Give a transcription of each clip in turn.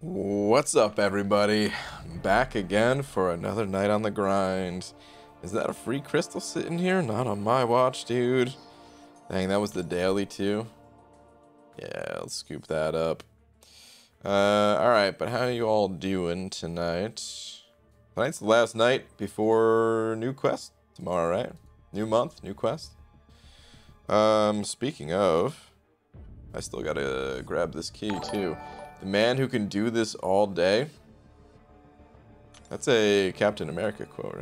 What's up, everybody? Back again for another night on the grind. Is that a free crystal sitting here? Not on my watch, dude. Dang, that was the daily too. Yeah, let's scoop that up. Alright, but how are you all doing tonight? Tonight's the last night before new quest tomorrow, right? New month, new quest. Speaking of, I still gotta grab this key too. The man who can do this all day. That's a Captain America quote,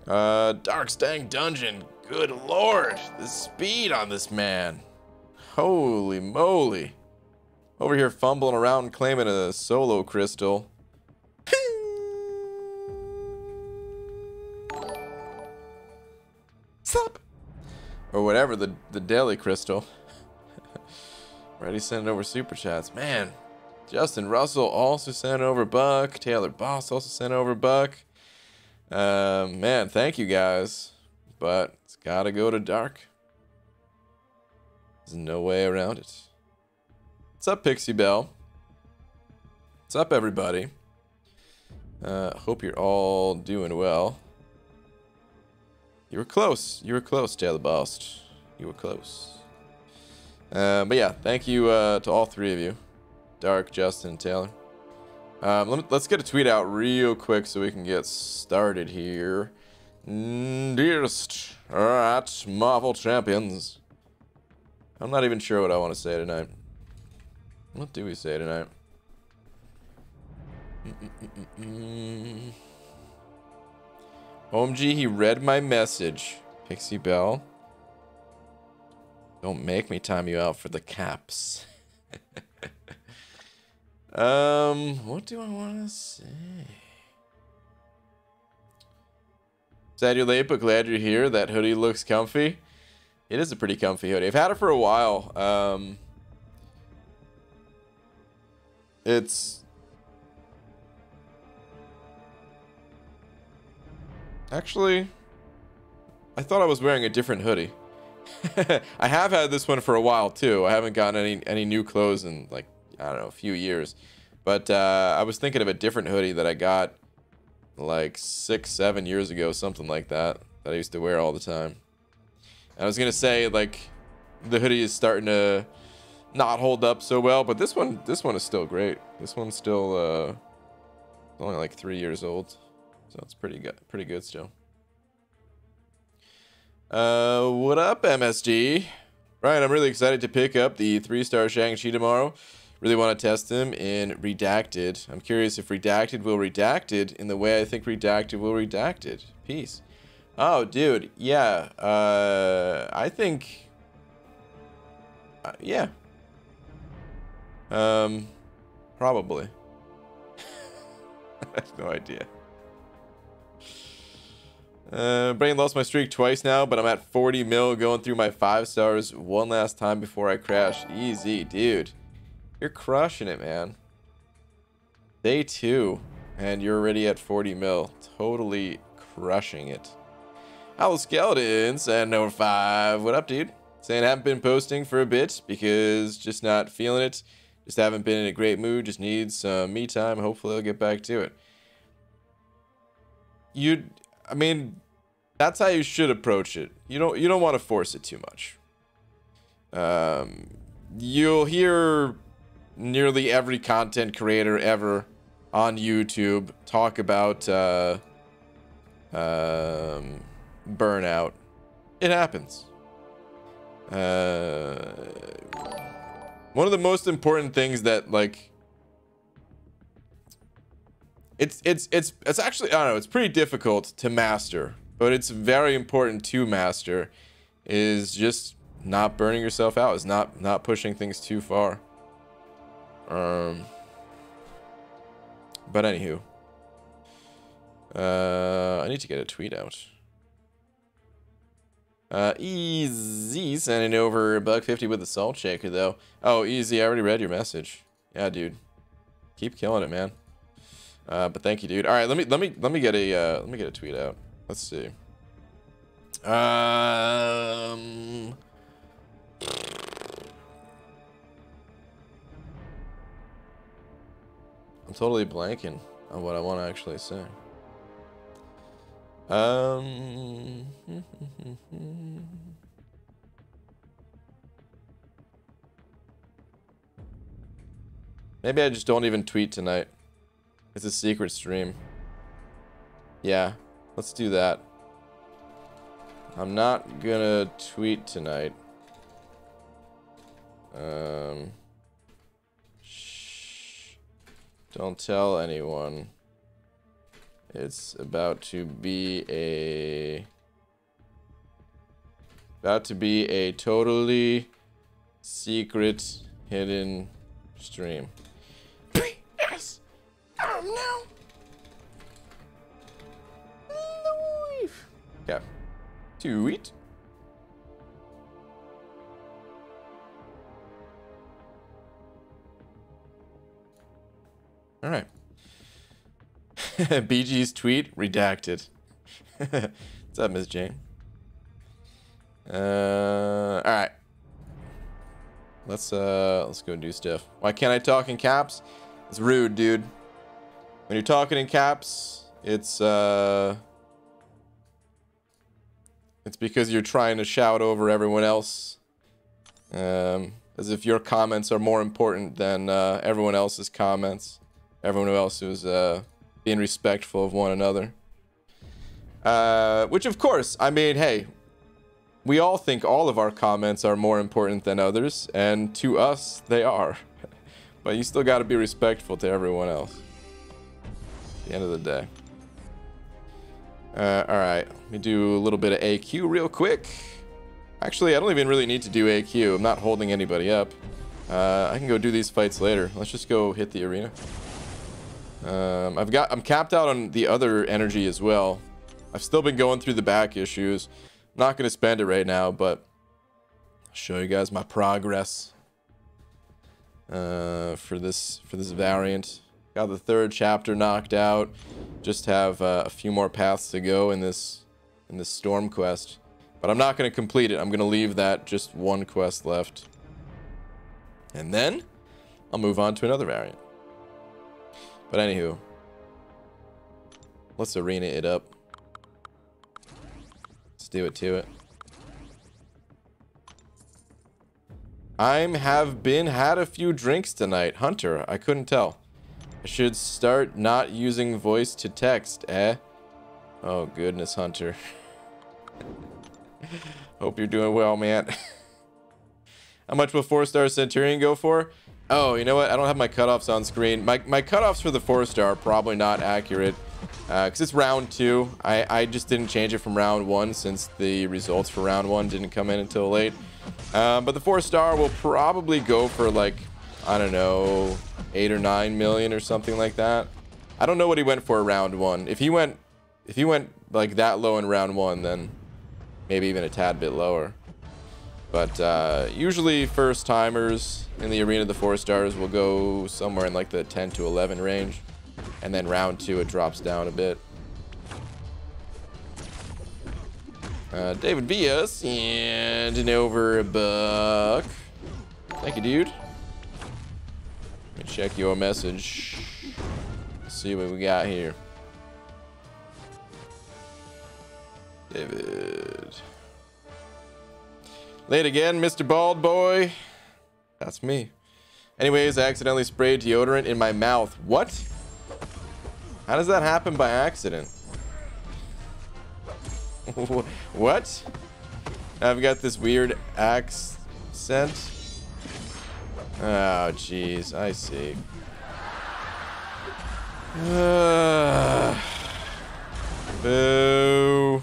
right? Dark Stang Dungeon. Good lord. The speed on this man. Holy moly. Over here fumbling around claiming a solo crystal. Sup? Or whatever, the daily crystal. Already sending over super chats. Man, Justin Russell also sent over Buck. Taylor Boss also sent over Buck. Man, thank you guys. But it's gotta go to dark. There's no way around it. What's up, Pixie Bell? What's up, everybody? Hope you're all doing well. You were close. You were close, Taylor Boss. You were close. But yeah, thank you to all three of you, Dark, Justin, and Taylor. Let's get a tweet out real quick so we can get started here. Dearest, alright, Marvel Champions. I'm not even sure what I want to say tonight. What do we say tonight? OMG, he read my message. Pixie Bell. Don't make me time you out for the caps. What do I want to say? Sad you're late, but glad you're here. That hoodie looks comfy. It is a pretty comfy hoodie. I've had it for a while. It's actually, I thought I was wearing a different hoodie. I have had this one for a while too. I haven't gotten any new clothes in, like, I don't know, a few years. But I was thinking of a different hoodie that I got like 6-7 years ago, something like that, that I used to wear all the time. And I was gonna say, like, the hoodie is starting to not hold up so well, but this one is still great. This one's still only like 3 years old, so it's pretty good still. What up, MSG? Ryan, I'm really excited to pick up the 3-star Shang-Chi tomorrow. Really want to test him in Redacted. I'm curious if Redacted will Redacted in the way I think Redacted will Redacted. Peace. Oh, dude. Yeah. I think... yeah. Probably. I have no idea. Brain lost my streak twice now, but I'm at 40 mil going through my 5 stars one last time before I crash. Easy, dude. You're crushing it, man. Day 2, and you're already at 40 mil. Totally crushing it. Hello, Skeletons, and number 5. What up, dude? Saying I haven't been posting for a bit because just not feeling it. Just haven't been in a great mood. Just need some me time. Hopefully I'll get back to it. I mean, that's how you should approach it. You don't want to force it too much. You'll hear nearly every content creator ever on YouTube talk about burnout. It happens. One of the most important things that, like, it's actually, I don't know, it's pretty difficult to master, but it's very important to master, is just not burning yourself out, is not pushing things too far. But anywho, I need to get a tweet out. Easy sending over $1.50 with a salt shaker though. Oh, Easy, I already read your message. Yeah, dude, keep killing it, man. But thank you, dude. All right, let me get a tweet out. Let's see. I'm totally blanking on what I want to actually say. Maybe I just don't even tweet tonight. It's a secret stream. Yeah, let's do that. I'm not gonna tweet tonight. Shh. Don't tell anyone. It's about to be a totally secret hidden stream. Yes. Now. Okay. Tweet. All right. BG's tweet redacted. What's up, Miss Jane? All right. Let's go do stuff. Why can't I talk in caps? It's rude, dude. When you're talking in caps, it's because you're trying to shout over everyone else, as if your comments are more important than everyone else's comments. Everyone else who's being respectful of one another. Which, of course, I mean, hey, we all think all of our comments are more important than others, and to us, they are. But you still got to be respectful to everyone else. At the end of the day. Alright, let me do a little bit of AQ real quick. Actually, I don't even really need to do AQ. I'm not holding anybody up. I can go do these fights later. Let's just go hit the arena. I'm capped out on the other energy as well. I've still been going through the back issues. Not going to spend it right now, but I'll show you guys my progress for this variant. Got the 3rd chapter knocked out. Just have a few more paths to go in this storm quest, but I'm not going to complete it. I'm going to leave that just one quest left, and then I'll move on to another variant. But anywho, let's arena it up. Let's do it to it. Had a few drinks tonight. Hunter, I couldn't tell. I should start not using voice to text, eh? Oh goodness, Hunter. Hope you're doing well, man. How much will 4-star Centurion go for? Oh, you know what? I don't have my cutoffs on screen. My cutoffs for the 4-star are probably not accurate. Because it's round 2. I just didn't change it from round 1 since the results for round 1 didn't come in until late. But the 4-star will probably go for like, I don't know, 8 or 9 million or something like that. I don't know what he went for round 1. If he went like that low in round 1, then maybe even a tad bit lower. But usually first timers in the arena, the 4-stars will go somewhere in like the 10 to 11 range, and then round 2 it drops down a bit. David Villas and an over a buck. Thank you, dude. Let me check your message. See what we got here. David. Late again, Mr. Bald Boy. That's me. Anyways, I accidentally sprayed deodorant in my mouth. What? How does that happen by accident? What? I've got this weird axe scent. Oh, jeez. I see. Boo.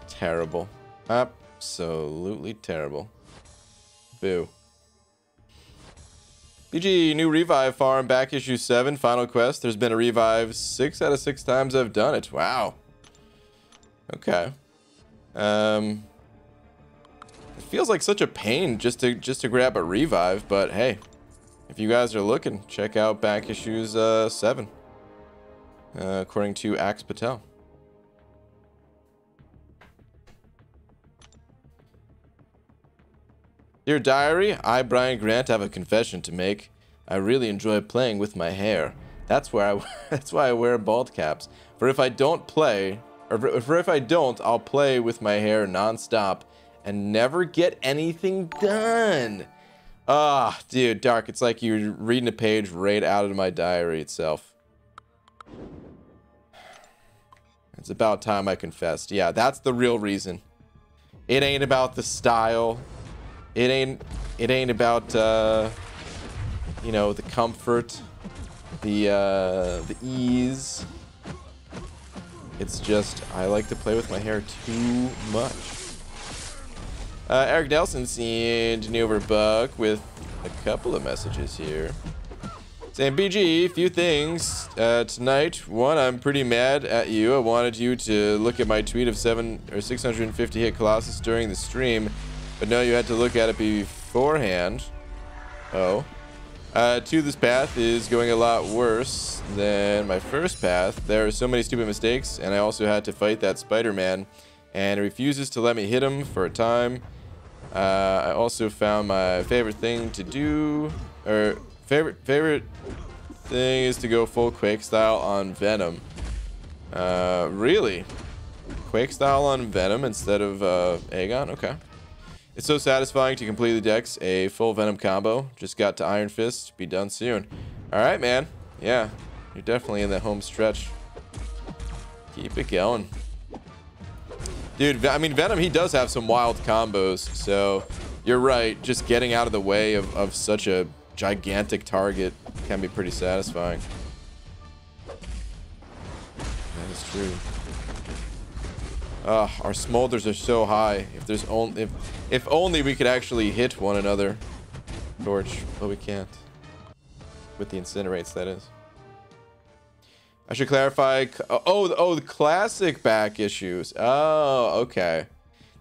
Terrible. Absolutely terrible. Boo. BG, new revive farm, back issue 7, final quest. There's been a revive 6 out of 6 times I've done it. Wow. Okay. It feels like such a pain just to grab a revive, but hey, if you guys are looking, check out back issues 7, according to Axe Patel. Dear Diary, I, Brian Grant, have a confession to make. I really enjoy playing with my hair. That's why I wear bald caps. For if I don't play, or for if I don't, I'll play with my hair nonstop and never get anything done. Ah, dude, Dark, it's like you're reading a page right out of my diary itself. It's about time I confessed. Yeah, that's the real reason. It ain't about the style. It ain't about you know, the comfort, the ease. It's just I like to play with my hair too much. Eric Nelson sent me over Buck with a couple of messages here. Saying, BG, few things tonight. One, I'm pretty mad at you. I wanted you to look at my tweet of 650 hit Colossus during the stream, but no, you had to look at it beforehand. Oh. Two, this path is going a lot worse than my first path. There are so many stupid mistakes, and I also had to fight that Spider-Man, and he refuses to let me hit him for a time. I also found my favorite thing to do, or favorite thing is to go full Quake style on Venom. Really? Quake style on Venom instead of Aegon? Okay. It's so satisfying to complete the decks. A full Venom combo. Just got to Iron Fist. Be done soon. Alright, man. Yeah. You're definitely in that home stretch. Keep it going. Dude, I mean, Venom, he does have some wild combos. So, you're right. Just getting out of the way of such a gigantic target can be pretty satisfying. That is true. Our smolders are so high. If only we could actually hit one another. Torch, but we can't. With the incinerates, that is. I should clarify. Oh, the classic back issues. Oh, okay.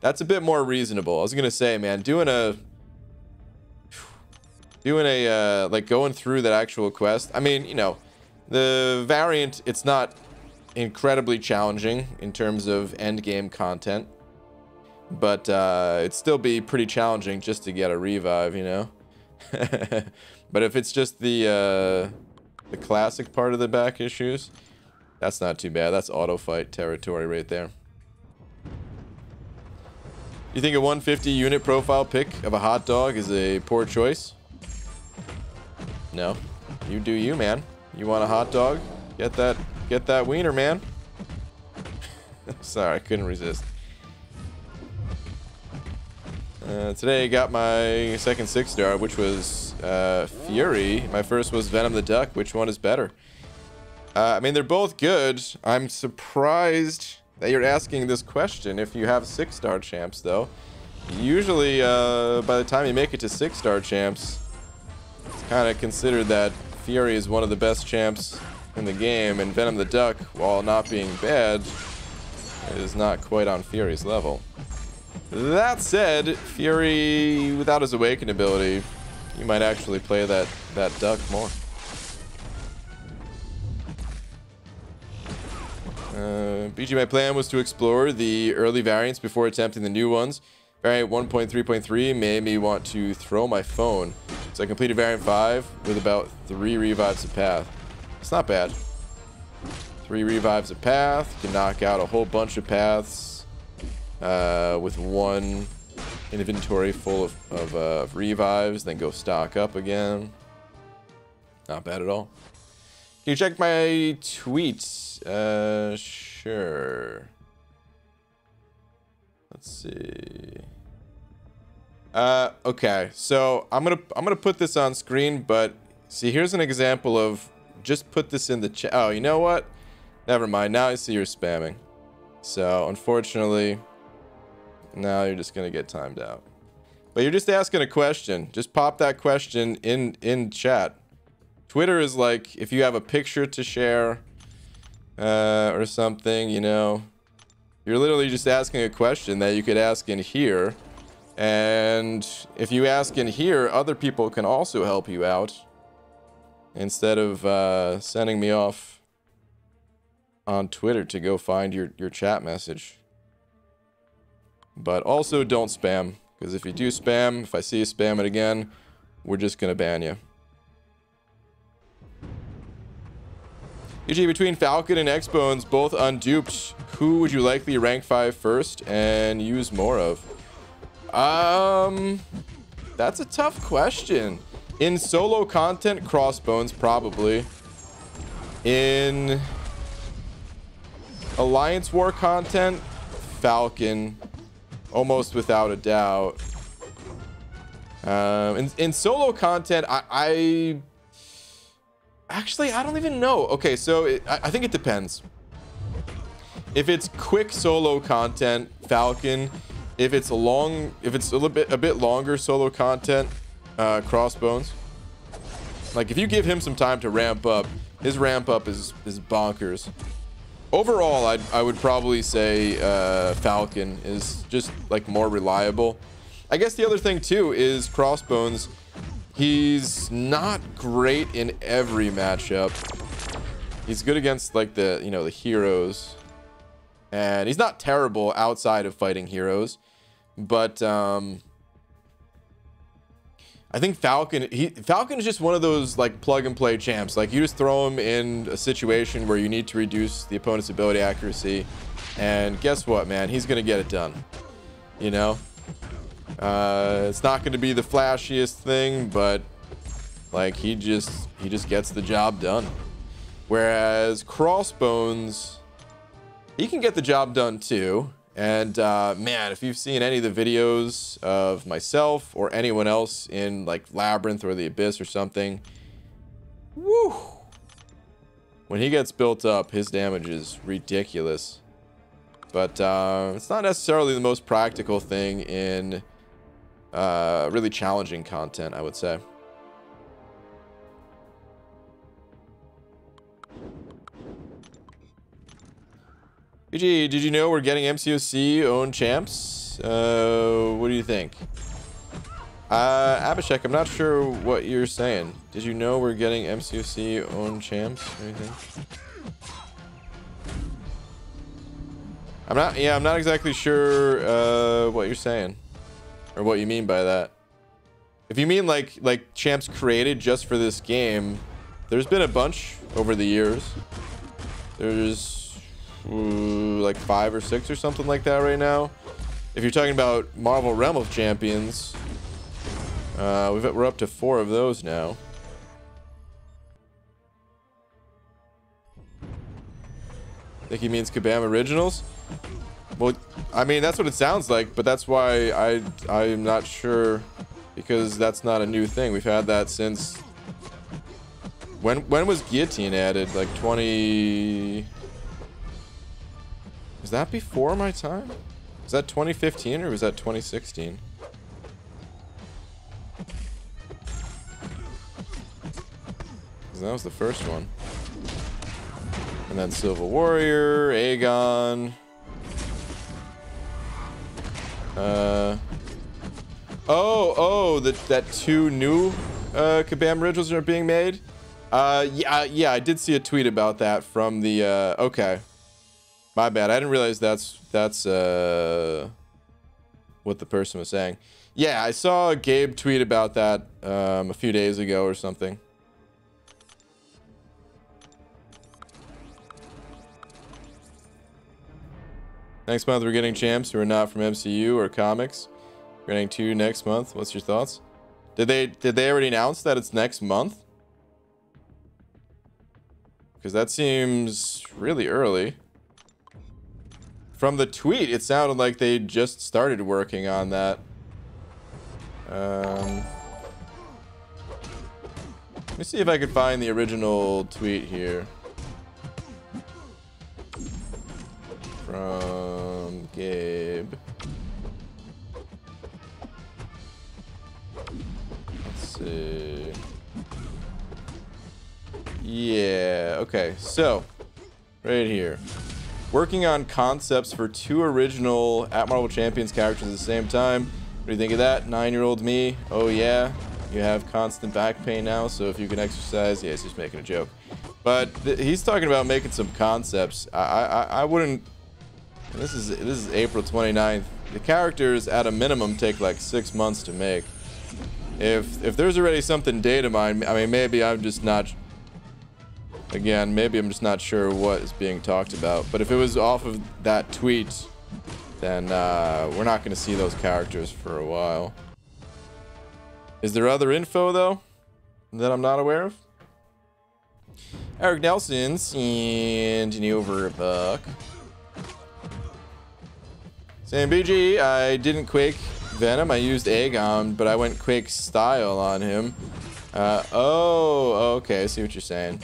That's a bit more reasonable. I was gonna say, man, doing a like going through that actual quest. I mean, you know, the variant, it's not incredibly challenging in terms of end game content, but it'd still be pretty challenging just to get a revive, you know. But if it's just the classic part of the back issues, that's not too bad. That's auto fight territory right there. You think a 150 unit profile pick of a hot dog is a poor choice? No, you do you, man. You want a hot dog? Get that wiener, man. Sorry, I couldn't resist. Today I got my second 6-star, which was Fury. My first was Venom the Duck. Which one is better? I mean, they're both good. I'm surprised that you're asking this question if you have 6-star champs, though. Usually, by the time you make it to 6-star champs, it's kind of considered that Fury is one of the best champs in the game, and Venom the Duck, while not being bad, is not quite on Fury's level. That said, Fury, without his Awaken ability, you might actually play that Duck more. BG, my plan was to explore the early variants before attempting the new ones. Variant 1.3.3 made me want to throw my phone. So I completed Variant 5 with about 3 revives a path. It's not bad. 3 revives a path. You can knock out a whole bunch of paths with 1 inventory full of revives, then go stock up again. Not bad at all. Can you check my tweets? Sure. Let's see. Okay, so I'm gonna put this on screen, but see, here's an example of just put this in the chat. Oh, you know what? Never mind. Now I see you're spamming. So unfortunately, now you're just gonna get timed out. But you're just asking a question. Just pop that question in chat. Twitter is like if you have a picture to share or something, you know. You're literally just asking a question that you could ask in here. And if you ask in here, other people can also help you out. Instead of sending me off on Twitter to go find your chat message. But also don't spam. Because if you do spam, if I see you spam it again, we're just going to ban you. PG, between Falcon and X-Bones, both unduped, who would you likely rank 5 first and use more of? That's a tough question. In solo content, Crossbones, probably. In Alliance War content, Falcon, almost without a doubt. In solo content, I actually, I don't even know. Okay, so I think it depends. If it's quick solo content, Falcon. If it's a bit longer solo content, Crossbones. Like, if you give him some time to ramp up, his ramp up is bonkers. Overall, I would probably say Falcon is just like more reliable. I guess the other thing too is Crossbones. He's not great in every matchup. He's good against like the heroes, and he's not terrible outside of fighting heroes. But I think Falcon is just one of those like plug and play champs. Like, you just throw him in a situation where you need to reduce the opponent's ability accuracy, and guess what, man? He's gonna get it done. You know, it's not going to be the flashiest thing, but like he just gets the job done. Whereas Crossbones, he can get the job done too. And man, if you've seen any of the videos of myself or anyone else in like Labyrinth or the Abyss or something, woo, when he gets built up, his damage is ridiculous. But it's not necessarily the most practical thing in really challenging content, I would say. BG, did you know we're getting MCOC own champs? What do you think? Abhishek, I'm not sure what you're saying. Did you know we're getting MCOC own champs or anything? I'm not exactly sure what you're saying or what you mean by that. If you mean like champs created just for this game, there's been a bunch over the years. There's like 5 or 6 or something like that right now. If you're talking about Marvel Realm of Champions, we're up to 4 of those now. I think he means Kabam Originals. Well, I mean, that's what it sounds like, but that's why I'm not sure, because that's not a new thing. We've had that since when was Guillotine added? Like 20. Was that before my time? Was that 2015 or was that 2016? Because that was the first one. And then Civil Warrior, Aegon. That 2 new Kabam Originals are being made. Yeah, I did see a tweet about that from the okay. My bad. I didn't realize that's what the person was saying. Yeah, I saw Gabe tweet about that a few days ago or something. Next month we're getting champs who are not from MCU or comics. We're getting 2 next month. What's your thoughts? Did they already announce that it's next month? Because that seems really early. From the tweet, it sounded like they just started working on that. Let me see if I could find the original tweet here. From Gabe. Let's see. Yeah, okay. So, right here. Working on concepts for 2 original at Marvel Champions characters at the same time. What do you think of that? 9-year-old me? Oh yeah, you have constant back pain now, so if you can exercise, yeah, he's just making a joke. But he's talking about making some concepts. I wouldn't. This is April 29th. The characters at a minimum take like 6 months to make. If there's already something data mined, I mean, maybe I'm just not Again, maybe I'm just not sure what is being talked about. But if it was off of that tweet, then we're not going to see those characters for a while. Is there other info, though, that I'm not aware of? Eric Nelson, sending over a buck. Saying, BG, I didn't Quake Venom. I used Aegon, but I went Quake Style on him. Oh, okay. I see what you're saying.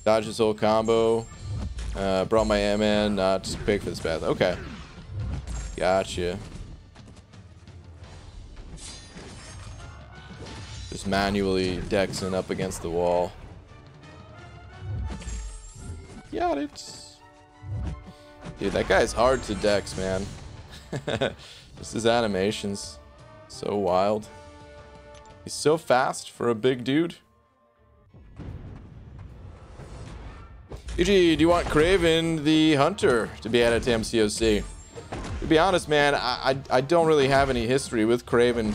Dodged his whole combo. Brought my M in. Just Quake for this path. Okay. Gotcha. Just manually dexing up against the wall. Got it. Dude, that guy's hard to dex, man. Just his animations. So wild. He's so fast for a big dude. EG, do you want Kraven the Hunter to be added to MCOC? To be honest, man, I don't really have any history with Kraven.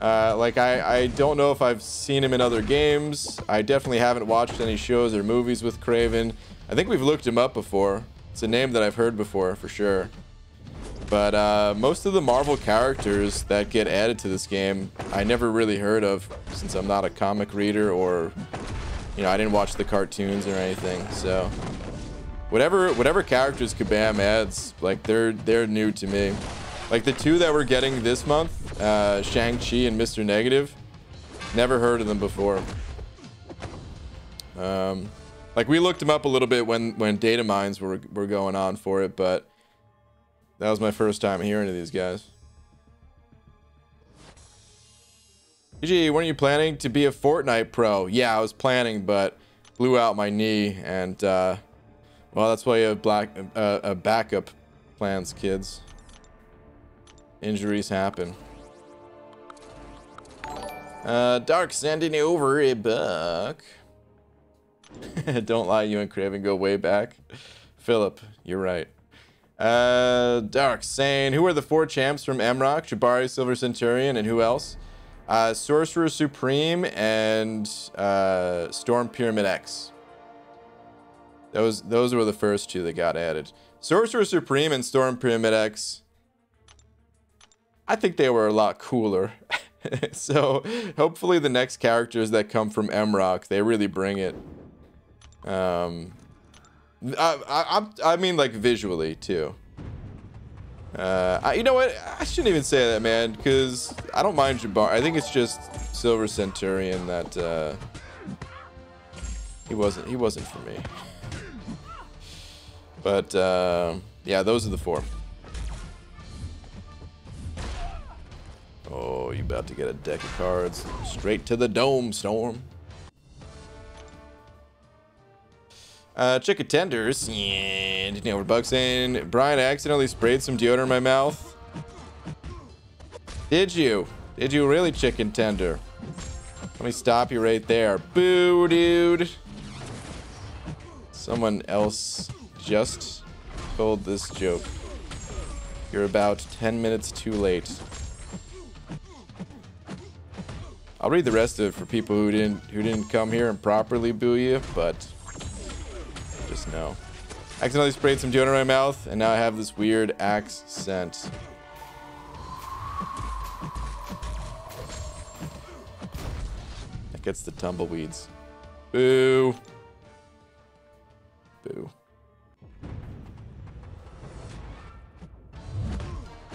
Like, I don't know if I've seen him in other games. I definitely haven't watched any shows or movies with Kraven. I think we've looked him up before. It's a name that I've heard before, for sure. But most of the Marvel characters that get added to this game, I never really heard of, since I'm not a comic reader, or, you know, I didn't watch the cartoons or anything. So whatever characters Kabam adds, like, they're new to me. Like the two that we're getting this month, Shang-Chi and Mr. Negative, never heard of them before. Like, we looked them up a little bit when data mines were going on for it, but that was my first time hearing of these guys. GG, weren't you planning to be a Fortnite pro? Yeah, I was planning, but blew out my knee, and well, that's why you have backup plans, kids. Injuries happen. Dark sending over a buck. Don't lie, you and Kraven go way back. Philip, you're right. Dark saying, who are the 4 champs from MRock? Jabari, Silver Centurion, and who else? Sorcerer Supreme and Storm Pyramid X. Those were the first 2 that got added. Sorcerer Supreme and Storm Pyramid X, I think they were a lot cooler. So hopefully the next characters that come from MRock, they really bring it. I mean, like, visually too. You know what? I shouldn't even say that, man, because I don't mind Jabbar. I think it's just Silver Centurion that he wasn't for me. But yeah, those are the 4. Oh, you about to get a deck of cards straight to the dome, Storm. Chicken tenders, and you know, we're Buck saying, Brian, I accidentally sprayed some deodorant in my mouth. Did you? Did you really, chicken tender? Let me stop you right there. Boo, dude. Someone else just told this joke. You're about 10 minutes too late. I'll read the rest of it for people who didn't come here and properly boo you, but just know. Accidentally sprayed some deodorant in my mouth, and now I have this weird axe scent. That gets the tumbleweeds. Boo. Boo.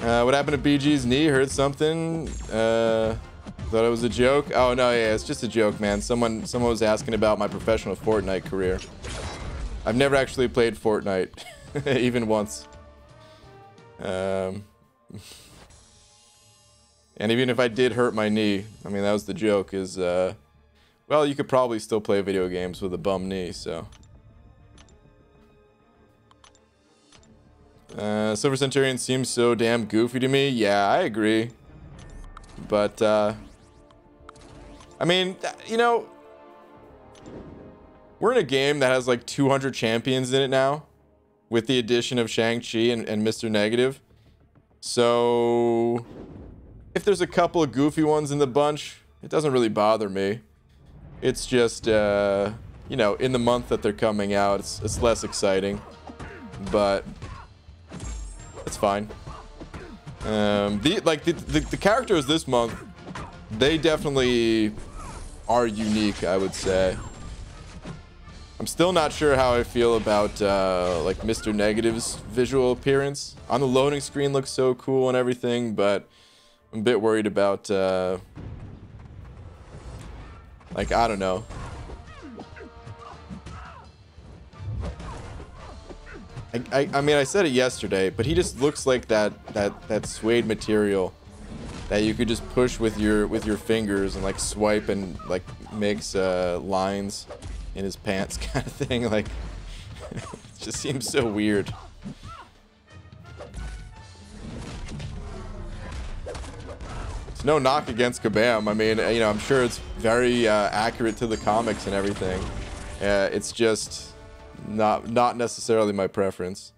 What happened to BG's knee? Heard something. Thought it was a joke. Oh no, yeah, it's just a joke, man. Someone was asking about my professional Fortnite career. I've never actually played Fortnite, even once. And even if I did hurt my knee, I mean, that was the joke. Is well, you could probably still play video games with a bum knee, so. Silver Centurion seems so damn goofy to me. Yeah, I agree. But, I mean, you know, we're in a game that has like 200 champions in it now, with the addition of Shang-Chi and Mr. Negative. So, if there's a couple of goofy ones in the bunch, it doesn't really bother me. It's just, you you know, in the month that they're coming out, it's less exciting, but it's fine. The characters this month, they definitely are unique, I would say. I'm still not sure how I feel about like Mr. Negative's visual appearance. On the loading screen looks so cool and everything, but I'm a bit worried about like, I don't know. I mean, I said it yesterday, but he just looks like that suede material that you could just push with your fingers and like swipe and like makes lines in his pants kind of thing. Like, it just seems so weird. It's no knock against Kabam. I mean, you know, I'm sure it's very accurate to the comics and everything. It's just not necessarily my preference.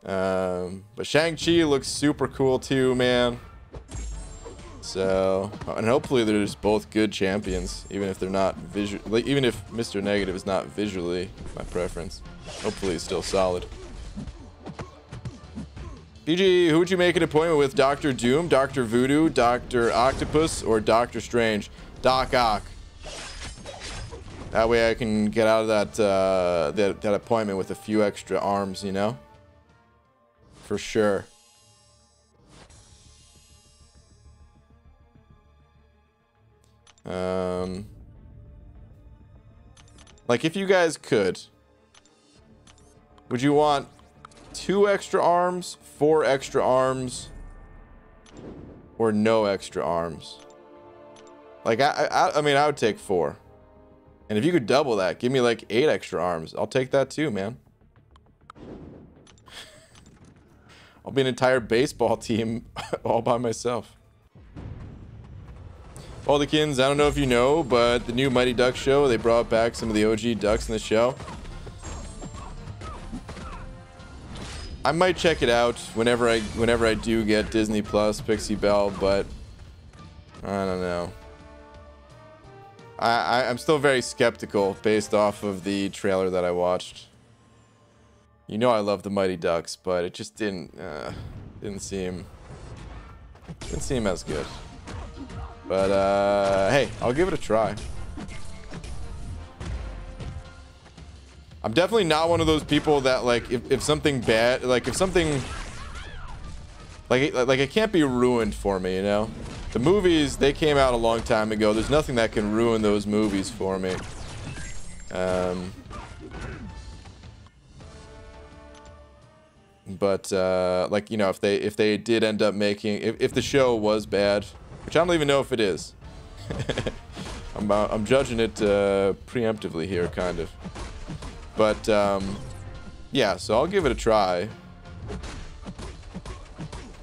But Shang-Chi looks super cool too, man. So, and hopefully they're just both good champions, even if they're not visually, even if Mr. Negative is not visually my preference. Hopefully he's still solid. PG, who would you make an appointment with? Dr. Doom, Dr. Voodoo, Dr. Octopus, or Dr. Strange? Doc Ock. That way I can get out of that appointment with a few extra arms, you know? For sure. Like, if you guys could, would you want 2 extra arms, 4 extra arms, or no extra arms? Like, I mean, I would take 4. And if you could double that, give me like 8 extra arms. I'll take that too, man. I'll be an entire baseball team all by myself. Baldikins, I don't know if you know, but the new Mighty Ducks show, they brought back some of the OG ducks in the show. I might check it out whenever I do get Disney Plus, Pixie Belle, but I don't know. I'm still very skeptical based off of the trailer that I watched. You know I love the Mighty Ducks, but it just didn't seem as good. But hey, I'll give it a try. I'm definitely not one of those people that, like, if something bad, like if something like it can't be ruined for me, you know? The movies, they came out a long time ago. There's nothing that can ruin those movies for me. But like, you know, if they did end up making, if the show was bad, which I don't even know if it is. I'm judging it preemptively here, kind of. But yeah, so I'll give it a try.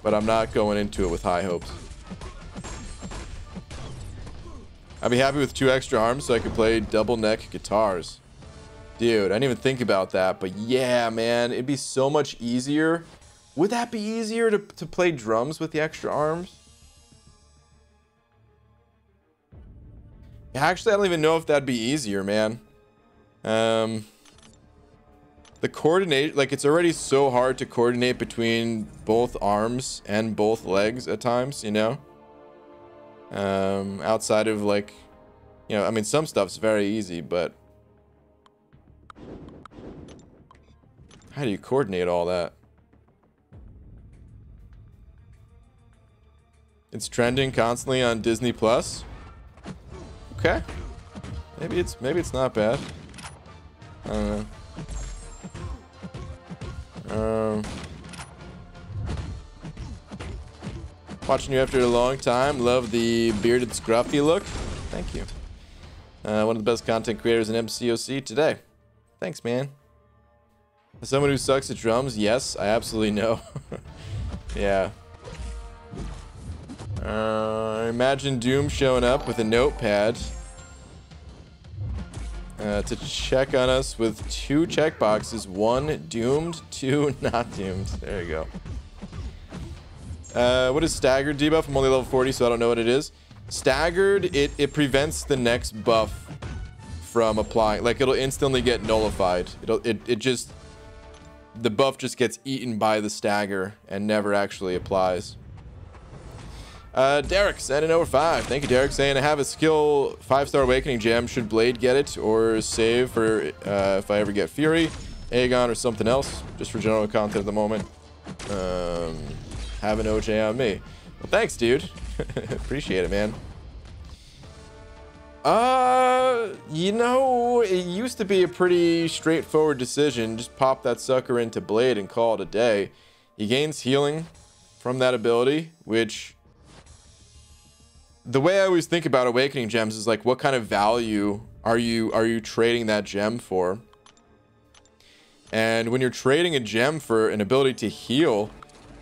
But I'm not going into it with high hopes. I'd be happy with 2 extra arms so I could play double neck guitars. Dude, I didn't even think about that, but yeah, man, it'd be so much easier. Would that be easier to play drums with the extra arms? Actually, I don't even know if that'd be easier, man. The coordinate, like, it's already so hard to coordinate between both arms and both legs at times, you know? Outside of, like, you know, I mean, some stuff's very easy, but how do you coordinate all that? It's trending constantly on Disney Plus. Okay, maybe it's not bad. I don't know. Watching you after a long time. Love the bearded scruffy look. Thank you. One of the best content creators in MCOC today. Thanks, man. As someone who sucks at drums, yes, I absolutely know. Yeah. Imagine Doom showing up with a notepad to check on us with 2 checkboxes. 1 doomed, 2 not doomed. There you go. What is staggered debuff? I'm only level 40, so I don't know what it is. Staggered, it prevents the next buff from applying. Like, it'll instantly get nullified. It just, the buff just gets eaten by the stagger and never actually applies. Derek sent an over 5. Thank you, Derek, saying I have a skill 5-star awakening gem. Should Blade get it or save for if I ever get Fury, Aegon, or something else? Just for general content at the moment. Have an OJ on me. Well, thanks, dude. Appreciate it, man. You know, it used to be a pretty straightforward decision. Just pop that sucker into Blade and call it a day. He gains healing from that ability, which, the way I always think about awakening gems is like, what kind of value are you trading that gem for? And when you're trading a gem for an ability to heal,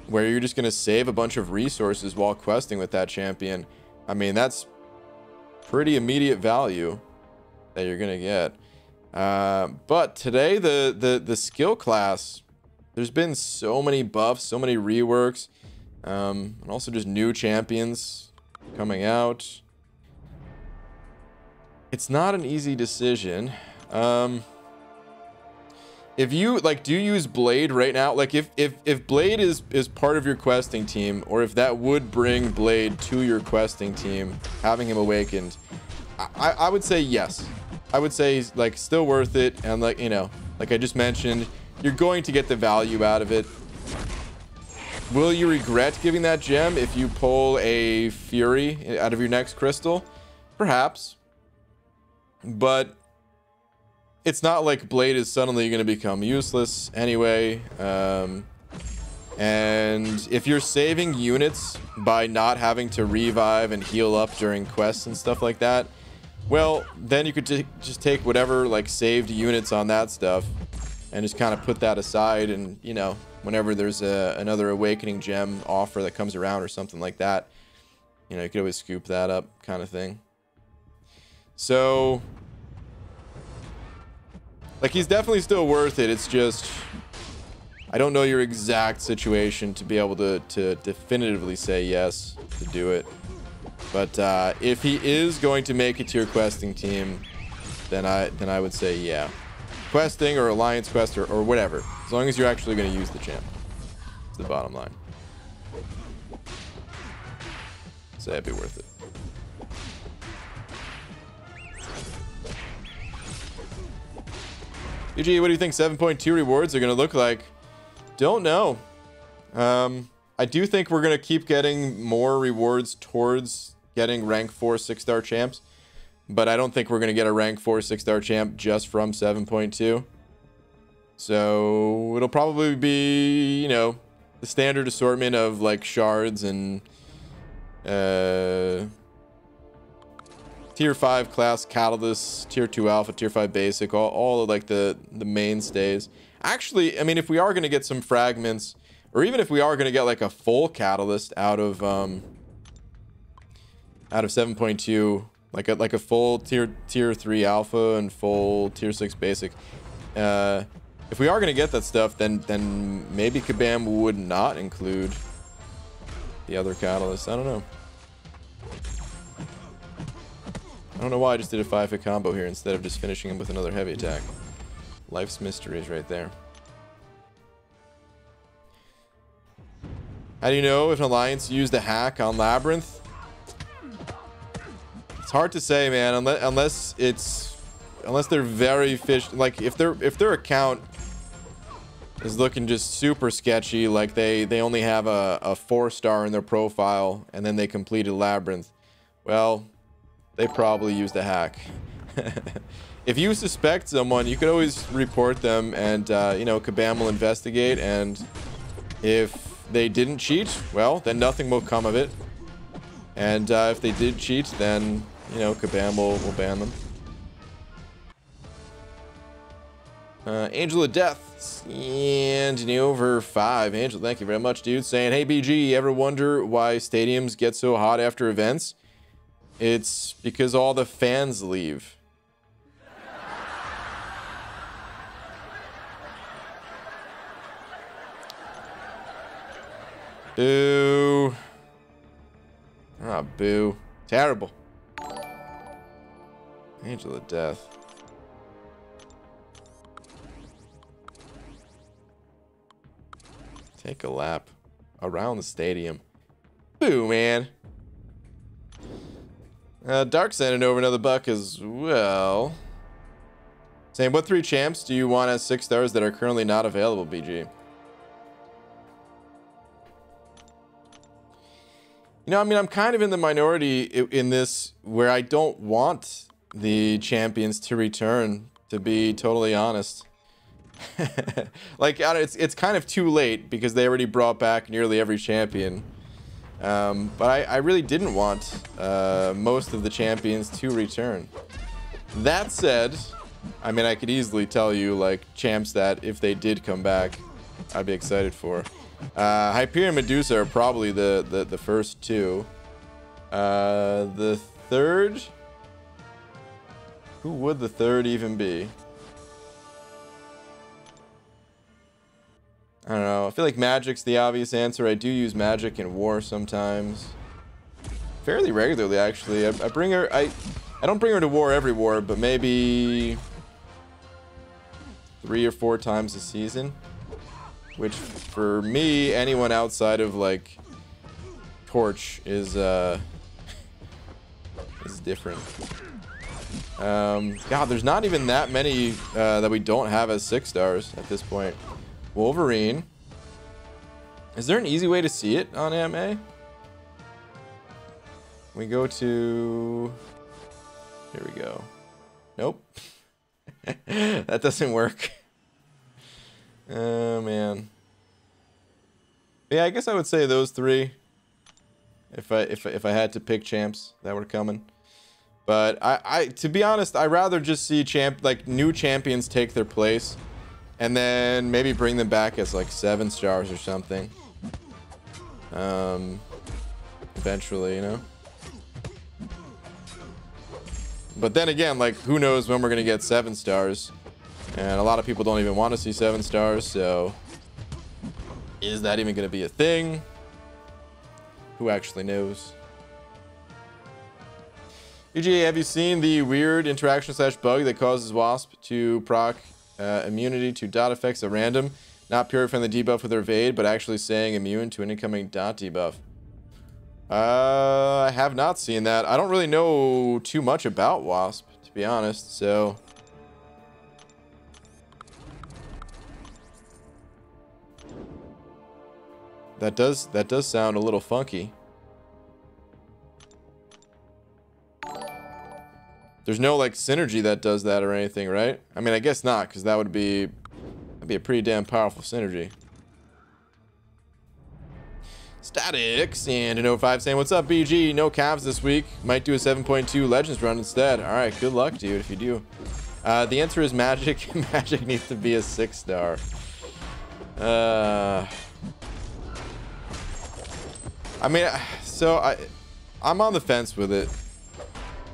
where you're just going to save a bunch of resources while questing with that champion, I mean, that's pretty immediate value that you're going to get. But today, the skill class, there's been so many buffs, so many reworks, and also just new champions coming out. It's not an easy decision. If you like, do you use Blade right now? Like, if Blade is part of your questing team, or if that would bring Blade to your questing team, having him awakened, I would say yes. I would say he's like still worth it, and like, you know, like I just mentioned, you're going to get the value out of it. Will you regret giving that gem if you pull a Fury out of your next crystal? Perhaps. But it's not like Blade is suddenly going to become useless anyway. And if you're saving units by not having to revive and heal up during quests and stuff like that, well, then you could just take whatever like saved units on that stuff and just kind of put that aside, and, you know, whenever there's another awakening gem offer that comes around or something like that, you know, you could always scoop that up, kind of thing. So, like, he's definitely still worth it. It's just, I don't know your exact situation to be able to definitively say yes to do it. But if he is going to make it to your questing team, then I would say yeah. Questing or alliance quest or whatever, as long as you're actually going to use the champ. It's the bottom line. So that'd be worth it. UG, what do you think 7.2 rewards are going to look like? Don't know. I do think we're going to keep getting more rewards towards getting rank 4 6-star champs, but I don't think we're going to get a rank 4 6-star champ just from 7.2. So it'll probably be, you know, the standard assortment of like shards and tier 5 class catalysts, tier 2 alpha, tier 5 basic, all of like the mainstays. Actually, I mean, if we are going to get some fragments, or even if we are going to get like a full catalyst out of 7.2, like a full tier 3 alpha and full tier 6 basic, if we are going to get that stuff, then maybe Kabam would not include the other catalysts. I don't know. I don't know why I just did a 5-hit combo here instead of just finishing him with another heavy attack. Life's mysteries right there. How do you know if an alliance used a hack on Labyrinth? It's hard to say, man, unless they're very like if their account is looking just super sketchy, like they only have a 4-star in their profile and then they completed Labyrinth, well, they probably used a hack. If you suspect someone, you could always report them, and you know, Kabam will investigate, and if they didn't cheat, well, then nothing will come of it. And if they did cheat, then, you know, Kabam will ban them. Angel of Death and an over 5. Angel, thank you very much, dude. Saying, hey, BG, ever wonder why stadiums get so hot after events? It's because all the fans leave. Boo. Ah, boo. Terrible. Angel of Death. Take a lap around the stadium. Boo, man. Dark sending over another buck as well. Saying, what 3 champs do you want as 6 stars that are currently not available, BG? You know, I mean, I'm kind of in the minority in this, where I don't want the champions to return, to be totally honest. Like, it's kind of too late because they already brought back nearly every champion. But I really didn't want most of the champions to return. That said, I mean, I could easily tell you, like, champs that if they did come back, I'd be excited for. Hyperion and Medusa are probably the first 2. The third? Who would the third even be? I don't know. I feel like Magic's the obvious answer. I do use Magic in War sometimes. Fairly regularly, actually. I bring her... I don't bring her to War every War, but maybe 3 or 4 times a season. Which, for me, anyone outside of, like, Torch is different. God, there's not even that many that we don't have as 6 stars at this point. Wolverine. Is there an easy way to see it on AMA? We go to... Here we go. Nope. That doesn't work. Oh, man. Yeah, I guess I would say those 3. If I had to pick champs that were coming. But I to be honest, I'd rather just see new champions take their place. And then maybe bring them back as like 7 stars or something. Eventually, you know. But then again, like, who knows when we're gonna get 7 stars? And a lot of people don't even want to see 7 stars, so is that even gonna be a thing? Who actually knows? UGA, have you seen the weird interaction / bug that causes Wasp to proc immunity to dot effects at random, not purifying the debuff with her evade, but actually saying immune to an incoming dot debuff? I have not seen that. I don't really know too much about Wasp, to be honest, so... That does sound a little funky. There's no, like, synergy that does that or anything, right? I mean, I guess not, because that'd be a pretty damn powerful synergy. Statics and an 05 saying, what's up, BG? No Cavs this week. Might do a 7.2 Legends run instead. All right, good luck, dude, if you do. The answer is Magic. Magic needs to be a 6 star. I mean, so I'm on the fence with it.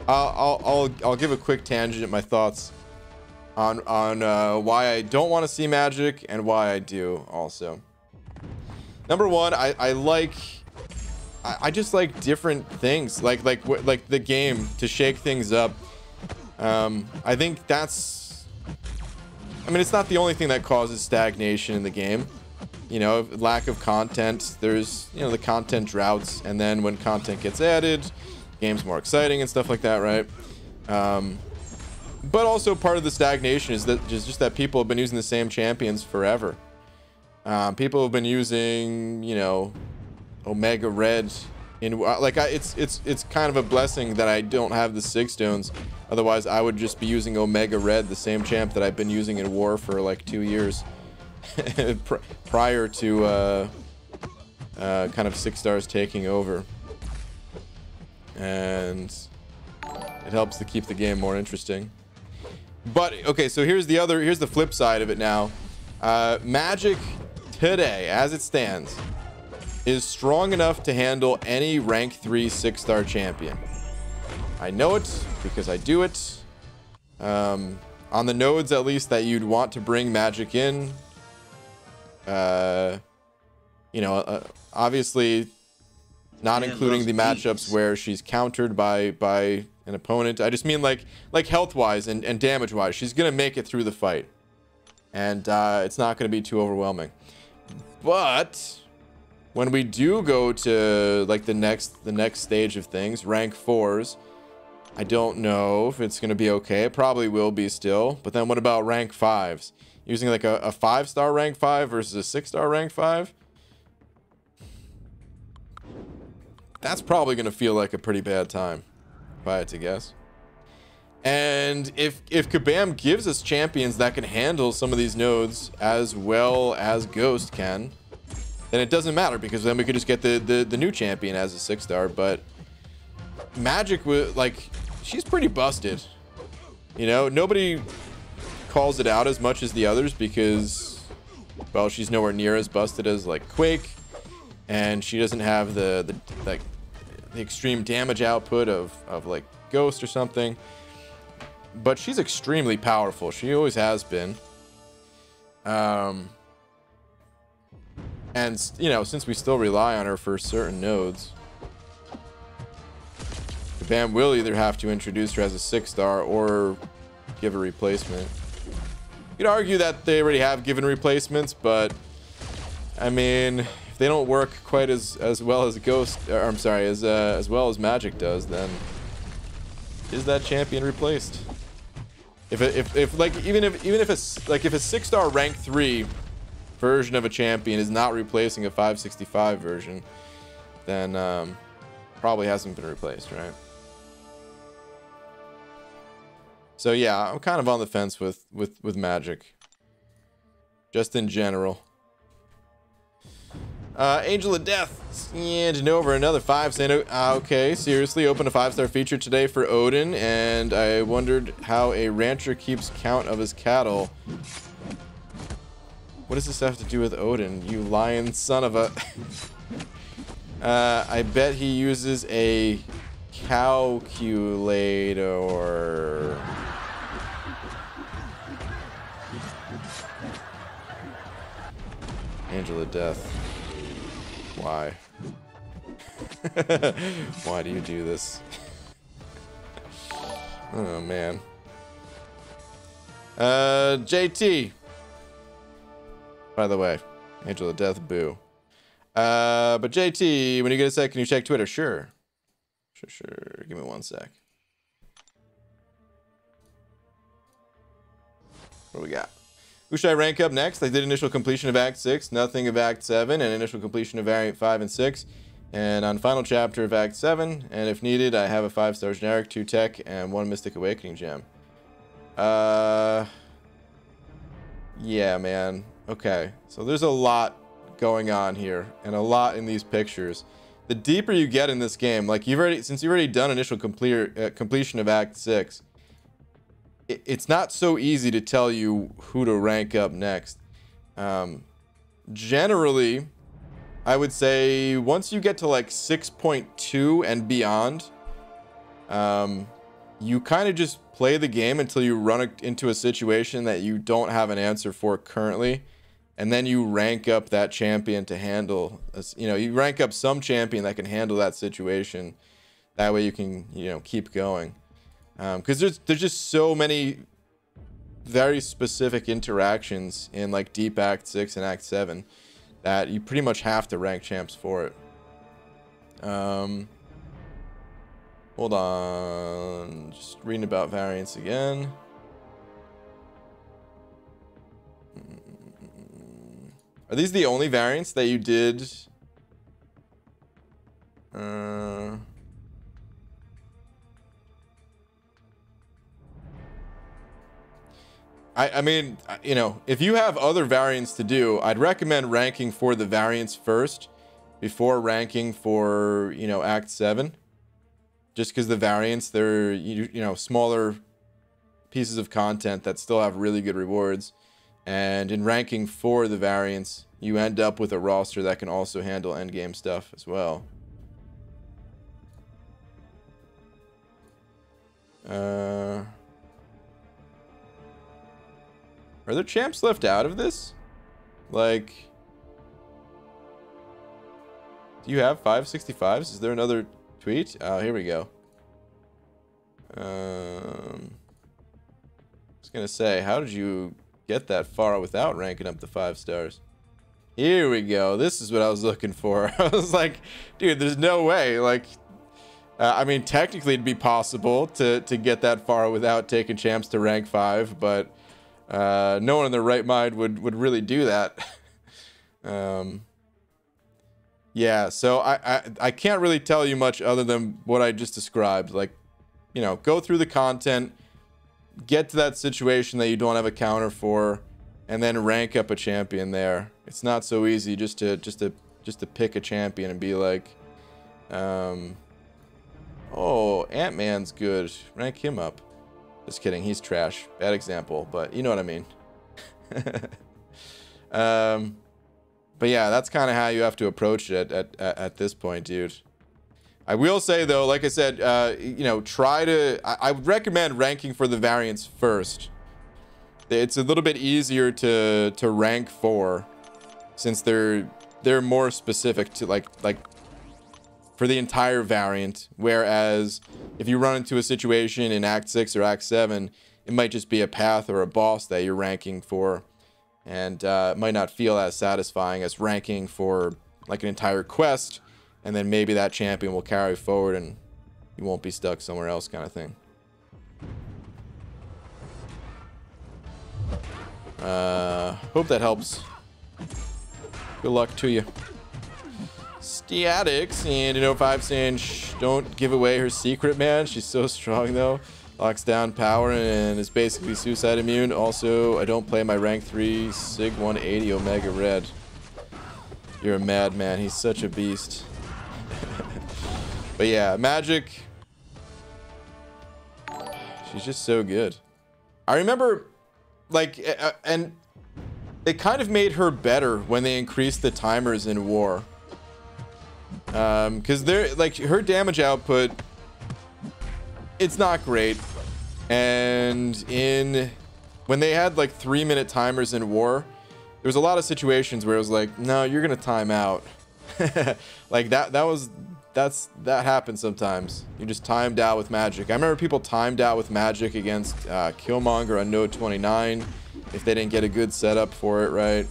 I'll give a quick tangent at my thoughts on why I don't want to see Magic and why I do also. Number one, I just like different things, like the game to shake things up. I think that's, I mean, it's not the only thing that causes stagnation in the game. You know, lack of content. There's, you know, the content droughts, and then when content gets added, game's more exciting and stuff like that, right? But also part of the stagnation is that just that people have been using the same champions forever. People have been using, you know, Omega Red in it's kind of a blessing that I don't have the 6 stones. Otherwise, I would just be using Omega Red, the same champ that I've been using in War for like 2 years. Prior to kind of 6 stars taking over, and it helps to keep the game more interesting. But okay, so here's the flip side of it now. Magic today, as it stands, is strong enough to handle any rank 3 6-star champion. I know it because I do it. On the nodes, at least, that you'd want to bring Magic in. You know, obviously not including the matchups where she's countered by an opponent. I just mean like health wise and damage wise, she's gonna make it through the fight, and it's not gonna be too overwhelming. But when we do go to like the next stage of things, rank 4s, I don't know if it's gonna be okay. It probably will be still. But then what about rank 5s? Using like a 5-star rank 5 versus a 6-star rank 5? That's probably gonna feel like a pretty bad time, if I had to guess. And if Kabam gives us champions that can handle some of these nodes as well as Ghost can, then it doesn't matter, because then we could just get the new champion as a 6-star. But Magic, like, she's pretty busted. You know, nobody calls it out as much as the others because, well, she's nowhere near as busted as like Quake, and she doesn't have the extreme damage output of like Ghost or something. But she's extremely powerful. She always has been. And, you know, since we still rely on her for certain nodes, Kabam will either have to introduce her as a 6-star or give a replacement. You could argue that they already have given replacements, but I mean, if they don't work quite as well as Ghost, or I'm sorry, as well as Magic does, then is that champion replaced? If like even if it's like if a 6-star rank 3 version of a champion is not replacing a 565 version, then probably hasn't been replaced, right? So yeah, I'm kind of on the fence with Magic, just in general. Angel of Death, yeah, Genova, another 5 saying, okay, seriously, opened a 5-star feature today for Odin, and I wondered how a rancher keeps count of his cattle. What does this have to do with Odin, you lion son of a... I bet he uses a calculator. Angel of Death. Why? Why do you do this? Oh man. JT. By the way, Angel of Death, boo. But JT, when you get a sec, can you check Twitter? Sure. Sure. Give me 1 sec. What do we got? Who should I rank up next? I did initial completion of Act 6, nothing of Act 7, and initial completion of Variant 5 and 6. And on final chapter of Act 7, and if needed, I have a 5-star generic, 2 tech, and 1 Mystic Awakening gem. Yeah, man. Okay, so there's a lot going on here, and a lot in these pictures. The deeper you get in this game, like since you've already done initial completion of Act 6, it's not so easy to tell you who to rank up next. Generally, I would say once you get to like 6.2 and beyond, you kind of just play the game until you run into a situation that you don't have an answer for currently, and then you rank up that champion to handle, you know, you rank up some champion that can handle that situation. That way you can, you know, keep going. Because there's just so many very specific interactions in like Deep Act 6 and Act 7 that you pretty much have to rank champs for it. Hold on, just reading about variants again. Are these the only variants that you did? I mean, you know, if you have other variants to do, I'd recommend ranking for the variants first before ranking for, you know, Act 7. Just because the variants, they're, you know, smaller pieces of content that still have really good rewards. And in ranking for the variants, you end up with a roster that can also handle endgame stuff as well. Are there champs left out of this? Like, do you have 565s? Is there another tweet? Oh, here we go. I was gonna say, how did you get that far without ranking up the 5 stars? Here we go. This is what I was looking for. I was like, dude, there's no way. Like, I mean, technically it'd be possible to get that far without taking champs to rank 5, but no one in their right mind would really do that. Yeah, so I can't really tell you much other than what I just described. Like, you know, go through the content, get to that situation that you don't have a counter for, and then rank up a champion there. It's not so easy just to pick a champion and be like, oh, Ant-Man's good, rank him up. Just kidding, he's trash. Bad example, but you know what I mean. But yeah, that's kind of how you have to approach it at this point, dude. I will say though, like I said, you know, I would recommend ranking for the variants first. It's a little bit easier to rank for, since they're more specific to like for the entire variant. Whereas if you run into a situation in Act 6 or Act 7, it might just be a path or a boss that you're ranking for. And it might not feel as satisfying as ranking for like an entire quest, and then maybe that champion will carry forward and you won't be stuck somewhere else, kind of thing. Hope that helps. Good luck to you. Statics and an 05 saying, shh, don't give away her secret, man. She's so strong though. Locks down power and is basically suicide immune. Also, I don't play my rank 3 Sig 180 Omega Red. You're a madman. He's such a beast. But yeah, Magic. She's just so good. I remember, like, and they kind of made her better when they increased the timers in War. Because they're like, her damage output, it's not great. And when they had like 3-minute timers in War, there was a lot of situations where it was like, no, you're gonna time out. Like that happened sometimes. You just timed out with Magic. I remember people timed out with Magic against Killmonger on Node 29 if they didn't get a good setup for it, right?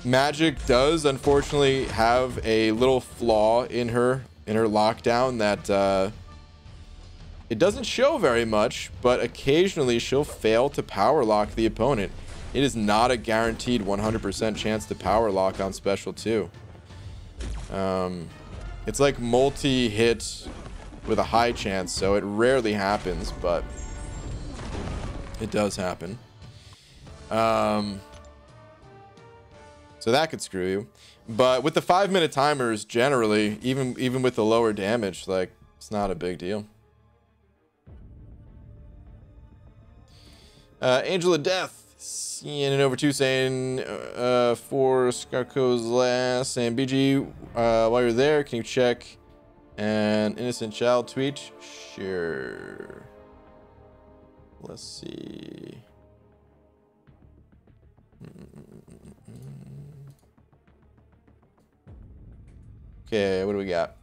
Magic does unfortunately have a little flaw in her lockdown that it doesn't show very much, but occasionally she'll fail to power lock the opponent. It is not a guaranteed 100% chance to power lock on Special 2. It's like multi-hit with a high chance, so it rarely happens, but it does happen. So that could screw you. But with the 5-minute timers, generally, even with the lower damage, like, it's not a big deal. Angel of Death, seeing it over 2 saying, for Skarko's last, saying, BG, while you're there, can you check an innocent child tweet? Sure. Let's see. Okay, what do we got?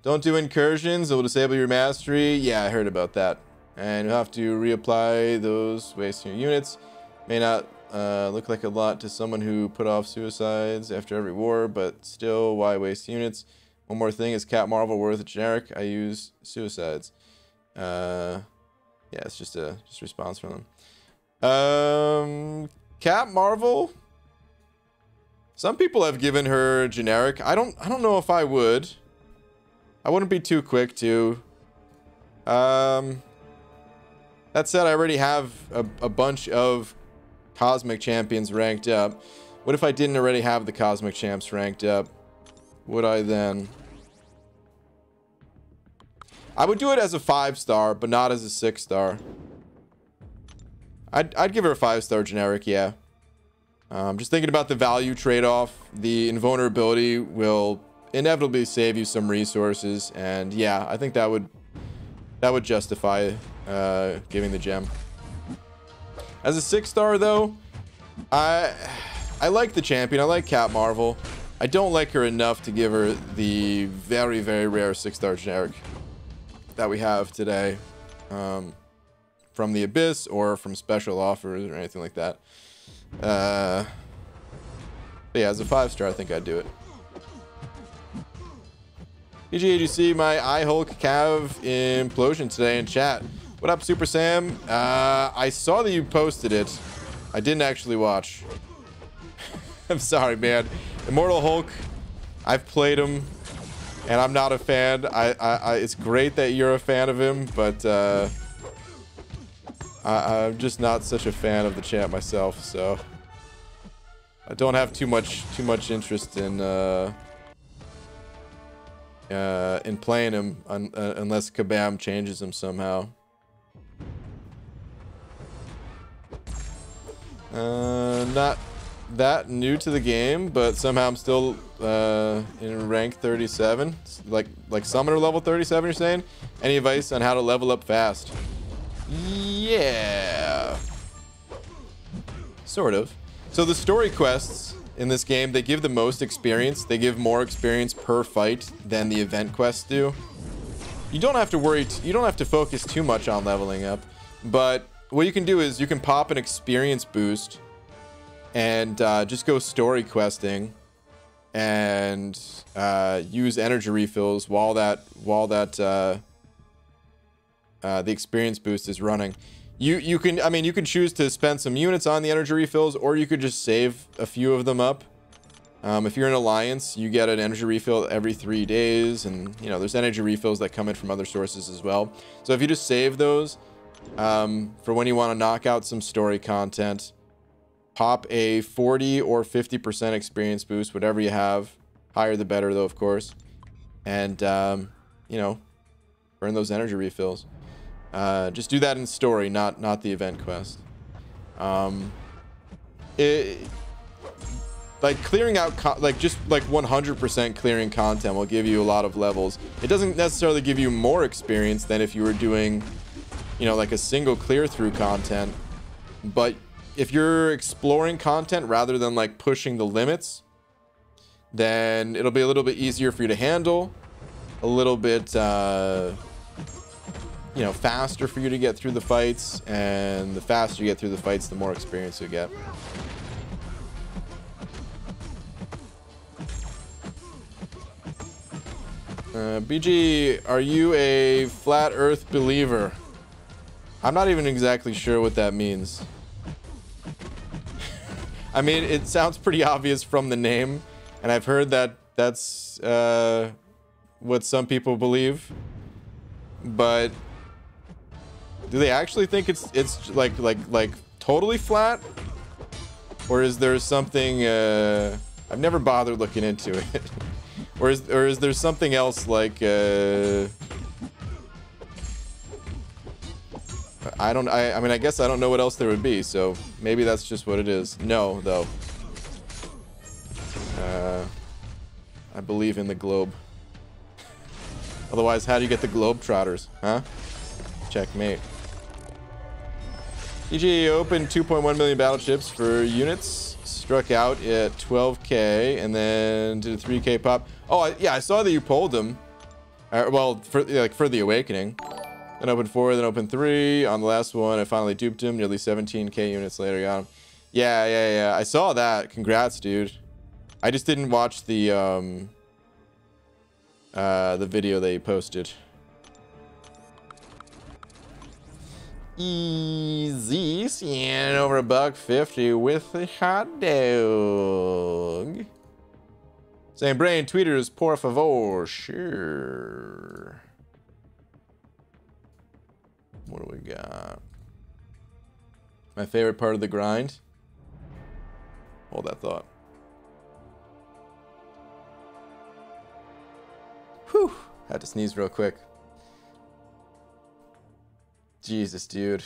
Don't do incursions, it will disable your mastery. Yeah, I heard about that. And you'll have to reapply those wasting your units. May not look like a lot to someone who put off suicides after every war, but still, why waste units? One more thing, is Cat Marvel worth a generic? I use suicides. Yeah, it's just a response from them. Cat Marvel? Some people have given her generic. I don't know if I would. I wouldn't be too quick to. That said, I already have a bunch of Cosmic Champions ranked up. What if I didn't already have the Cosmic Champs ranked up? Would I then? I would do it as a 5-star, but not as a 6-star. I'd give her a 5-star generic, yeah. Just thinking about the value trade-off. The invulnerability will inevitably save you some resources, and yeah, I think that would justify giving the gem. As a 6-star though, I like the champion. I like Cat Marvel. I don't like her enough to give her the very, very rare 6-star generic that we have today, from the Abyss or from special offers or anything like that. But yeah, as a 5-star, I think I'd do it. PGAGC, my iHulk Cav implosion today in chat. What up, Super Sam? I saw that you posted it. I didn't actually watch. I'm sorry, man. Immortal Hulk, I've played him, and I'm not a fan. It's great that you're a fan of him, but I'm just not such a fan of the champ myself, so I don't have too much interest in playing him unless Kabam changes him somehow. Not that new to the game, but somehow I'm still in rank 37, like summoner level 37. You're saying? Any advice on how to level up fast? Yeah, sort of. So the story quests in this game, they give the most experience. They give more experience per fight than the event quests do. You don't have to worry. You don't have to focus too much on leveling up, but what you can do is you can pop an experience boost and just go story questing and use energy refills while the experience boost is running. You can choose to spend some units on the energy refills, or you could just save a few of them up. If you're in Alliance, you get an energy refill every 3 days, and you know there's energy refills that come in from other sources as well. So if you just save those for when you want to knock out some story content, pop a 40 or 50% experience boost, whatever you have. Higher the better, though, of course. And you know, burn those energy refills. Just do that in story, not the event quest. Like clearing out just 100% clearing content will give you a lot of levels. It doesn't necessarily give you more experience than if you were doing, you know, like a single clear through content. But if you're exploring content rather than like pushing the limits, then it'll be a little bit easier for you to handle, a little bit you know, faster for you to get through the fights, and the faster you get through the fights, the more experience you get. BG, are you a flat earth believer? I'm not even exactly sure what that means. I mean, it sounds pretty obvious from the name, and I've heard that that's what some people believe, but do they actually think it's like totally flat, or is there something I've never bothered looking into it? or is there something else like I mean, I guess I don't know what else there would be, so maybe that's just what it is. No, though. I believe in the globe. Otherwise, how do you get the Globetrotters, huh? Checkmate. EG opened 2.1 million battleships for units, struck out at 12k, and then did a 3k pop. Oh, yeah, I saw that you pulled them. Well, for the Awakening. Then opened 4, then opened 3. On the last one, I finally duped him. Nearly 17k units later, got him. Yeah. I saw that. Congrats, dude. I just didn't watch the video that you posted. Easy, seeing over $1.50 with a hot dog. Same brain tweeters, por favor. Sure. What do we got? My favorite part of the grind. Hold that thought. Whew. Had to sneeze real quick. Jesus, dude.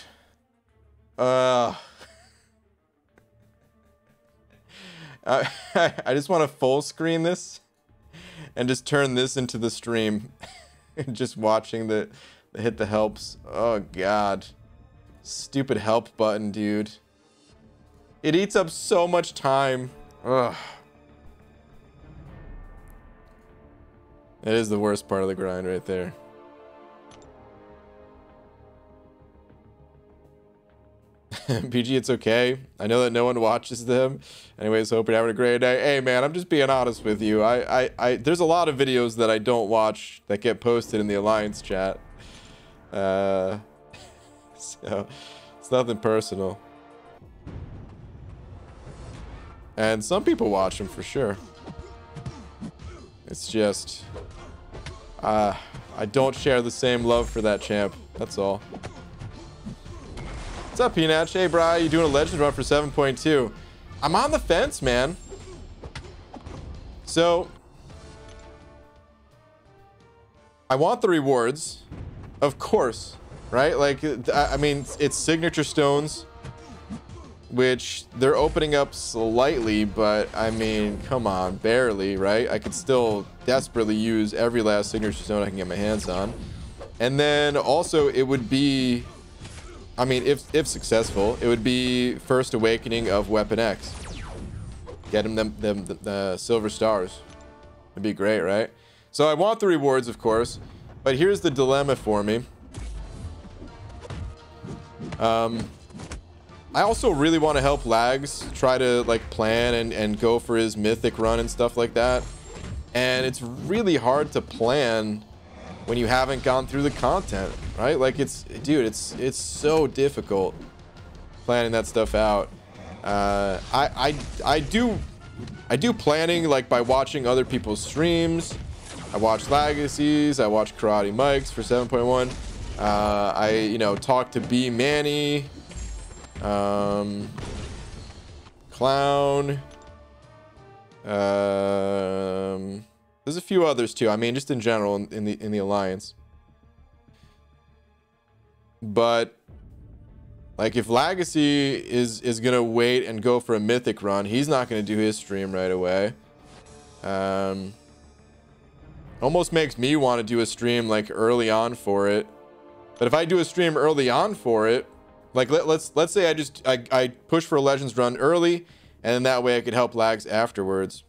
I just want to full screen this and just turn this into the stream. Just watching the hit the helps. Oh god. Stupid help button, dude. It eats up so much time. Ugh. It is the worst part of the grind right there. PG, it's okay. I know that no one watches them. Anyways, hope you're having a great day. Hey, man, I'm just being honest with you. There's a lot of videos that I don't watch that get posted in the Alliance chat. So it's nothing personal. And some people watch them for sure. It's just, I don't share the same love for that champ. That's all. What's up, Peanut? Hey, Bri, you doing a Legends run for 7.2? I'm on the fence, man. So, I want the rewards, of course, right? Like, I mean, it's signature stones, which they're opening up slightly, but I mean, come on, barely, right? I could still desperately use every last signature stone I can get my hands on. And then also it would be, I mean, if successful, it would be First Awakening of Weapon X. Get him the silver stars. It'd be great, right? So I want the rewards, of course, but here's the dilemma for me. I also really want to help Lags try to like plan and go for his mythic run and stuff like that. And it's really hard to plan when you haven't gone through the content, right? Like dude, it's so difficult planning that stuff out. I do planning like by watching other people's streams. I watch Legacies, I watch Karate Mike's for 7.1. I talk to B Manny, Clown. There's a few others too. I mean, just in general in the Alliance. But like if Legacy is gonna wait and go for a mythic run, he's not gonna do his stream right away. Almost makes me want to do a stream like early on for it. But if I do a stream early on for it, like let's say I push for a Legends run early, and then that way I could help Lags afterwards.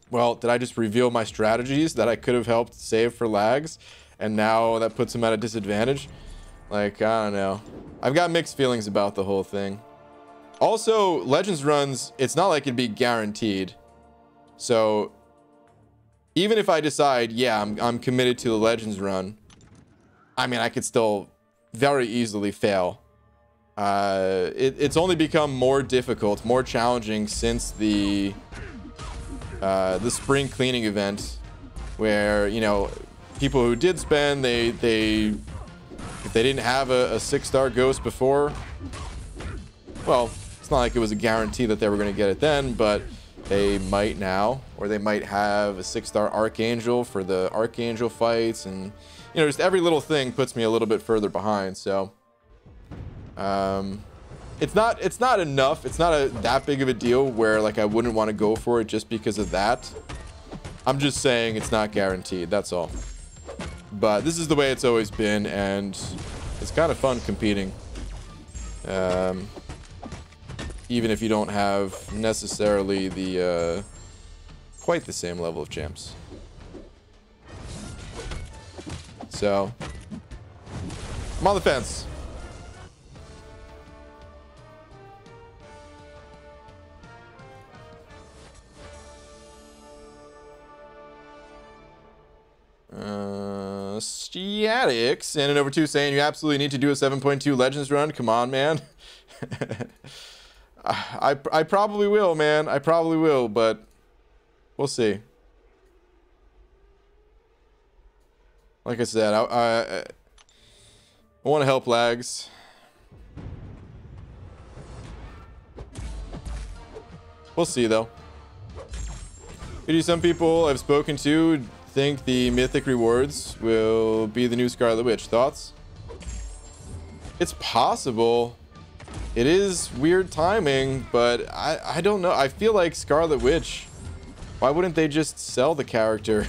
Well, did I just reveal my strategies that I could have helped save for Lags, and now that puts him at a disadvantage? Like, I don't know. I've got mixed feelings about the whole thing. Also, Legends runs, it's not like it'd be guaranteed. So even if I decide, yeah, I'm committed to the Legends run, I mean, I could still very easily fail. It's only become more difficult, more challenging since the spring cleaning event, where people who did spend, if they didn't have a 6-star ghost before, well, it's not like it was a guarantee that they were going to get it then, but they might now, or they might have a 6-star archangel for the archangel fights, and just every little thing puts me a little bit further behind. So it's not enough. It's not that big of a deal where like I wouldn't want to go for it just because of that. I'm just saying it's not guaranteed, that's all. But this is the way it's always been, and it's kind of fun competing, even if you don't have necessarily the quite the same level of champs. So I'm on the fence. Statics and an over 2 saying you absolutely need to do a 7.2 Legends run. Come on, man. I probably will, man. I probably will, but we'll see. Like I said, I want to help Lags. We'll see, though. Some people I've spoken to think the mythic rewards will be the new Scarlet Witch. Thoughts? It's possible. It is weird timing, but I don't know. I feel like Scarlet Witch, why wouldn't they just sell the character?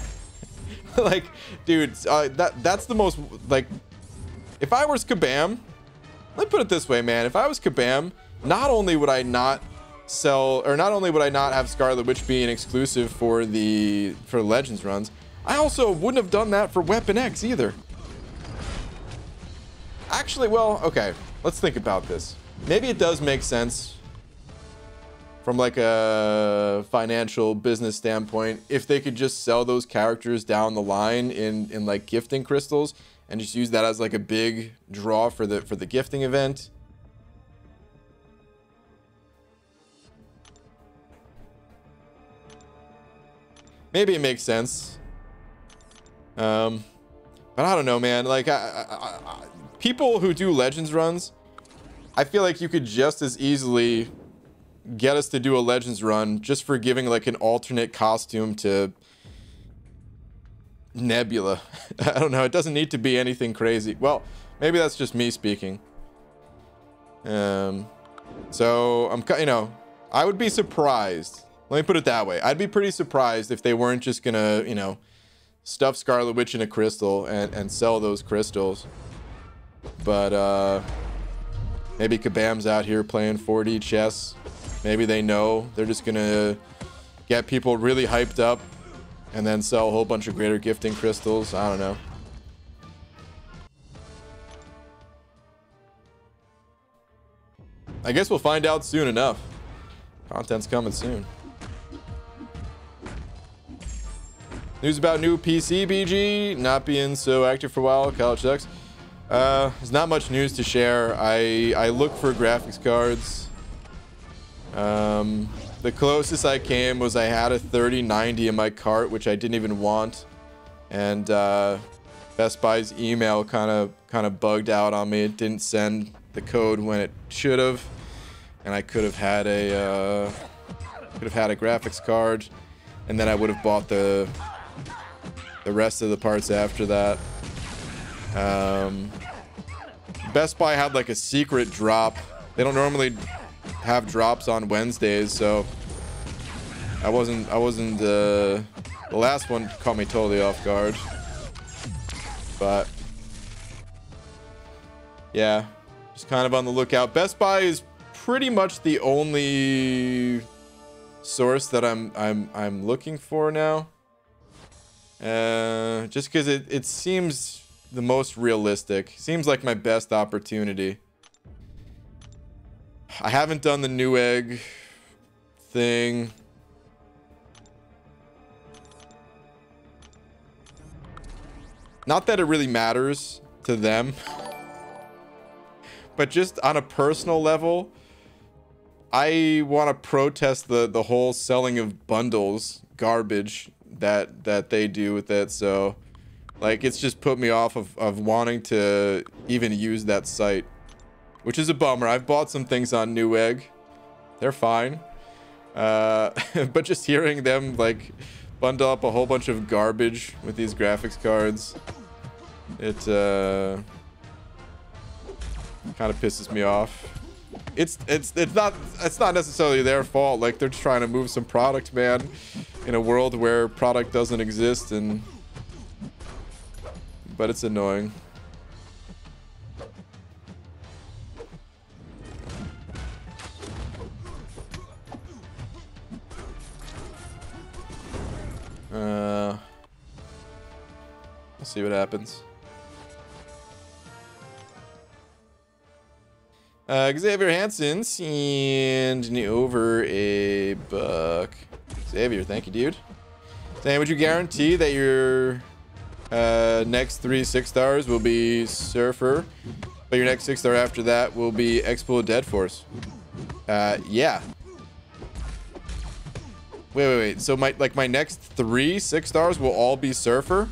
Like, dude, that's the most, like, if I was Kabam, let me put it this way, man. If I was Kabam, not only would I not sell, or not only would I not have Scarlet Witch be an exclusive for Legends runs, I also wouldn't have done that for Weapon X either. Actually, well, okay, let's think about this. maybe it does make sense from like a financial business standpoint if they could just sell those characters down the line in like gifting crystals and just use that as like a big draw for the gifting event. Maybe it makes sense. But I don't know, man. Like people who do Legends runs, I feel like you could just as easily get us to do a Legends run just for giving like an alternate costume to Nebula. I don't know. It doesn't need to be anything crazy. Well, maybe that's just me speaking. So I'm, you know, I would be surprised. Let me put it that way. I'd be pretty surprised if they weren't just gonna, you know, stuff Scarlet Witch in a crystal and sell those crystals. But maybe Kabam's out here playing 4D chess. Maybe they know they're just gonna get people really hyped up and then sell a whole bunch of greater gifting crystals. I don't know. I guess we'll find out soon enough. Content's coming soon. News about new PC BG not being so active for a while. College sucks. There's not much news to share. I look for graphics cards. The closest I came was I had a 3090 in my cart, which I didn't even want, and Best Buy's email kind of bugged out on me. It didn't send the code when it should have, and I could have had a graphics card, and then I would have bought the rest of the parts after that. Best Buy had like a secret drop. They don't normally have drops on Wednesdays, so I wasn't the last one caught me totally off guard. But yeah, just kind of on the lookout. Best Buy is pretty much the only source that I'm looking for now. Just because it seems the most realistic. Seems like my best opportunity. I haven't done the Newegg thing. Not that it really matters to them, but just on a personal level, I want to protest the whole selling of bundles garbage that they do with it. So like, it's just put me off of wanting to even use that site, which is a bummer. I've bought some things on Newegg. They're fine. But just hearing them like bundle up a whole bunch of garbage with these graphics cards, it kind of pisses me off. It's not necessarily their fault. Like, they're just trying to move some product, man, in a world where product doesn't exist, and but it's annoying. Let's see what happens. Xavier Hansen sent me over a buck. Xavier, thank you, dude. Saying, would you guarantee that your next 3 6-stars will be Surfer, but your next 6-star after that will be Expo Dead Force? Yeah. Wait. So my next 3 6-stars will all be Surfer?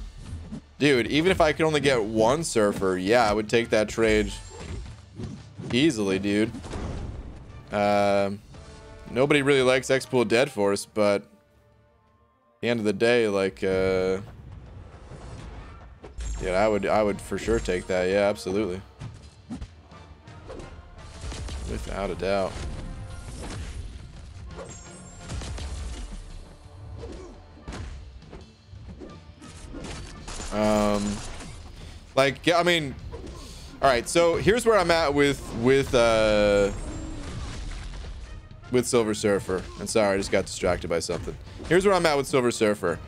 Dude, even if I could only get 1 Surfer, yeah, I would take that trade easily, dude. Nobody really likes Expo Dead Force, but at the end of the day, like, yeah, I would for sure take that. Yeah, absolutely. Without a doubt. Like, yeah, I mean, all right, so here's where I'm at with Silver Surfer. And sorry, I just got distracted by something. Here's where I'm at with Silver Surfer.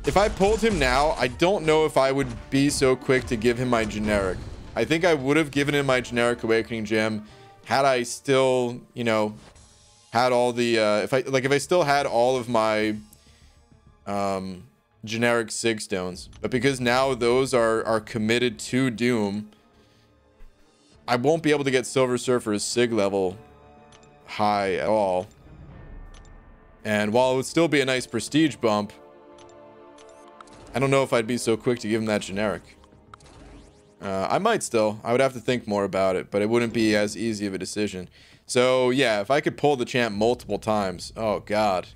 If I pulled him now, I don't know if I would be so quick to give him my generic. I think I would have given him my generic awakening gem had I still, you know, had all the if I still had all of my generic sig stones. But because now those are committed to Doom, I won't be able to get Silver Surfer's sig level high at all. And while it would still be a nice prestige bump, I don't know if I'd be so quick to give him that generic. I might still. I would have to think more about it, but it wouldn't be as easy of a decision. So yeah, if I could pull the champ multiple times, oh god,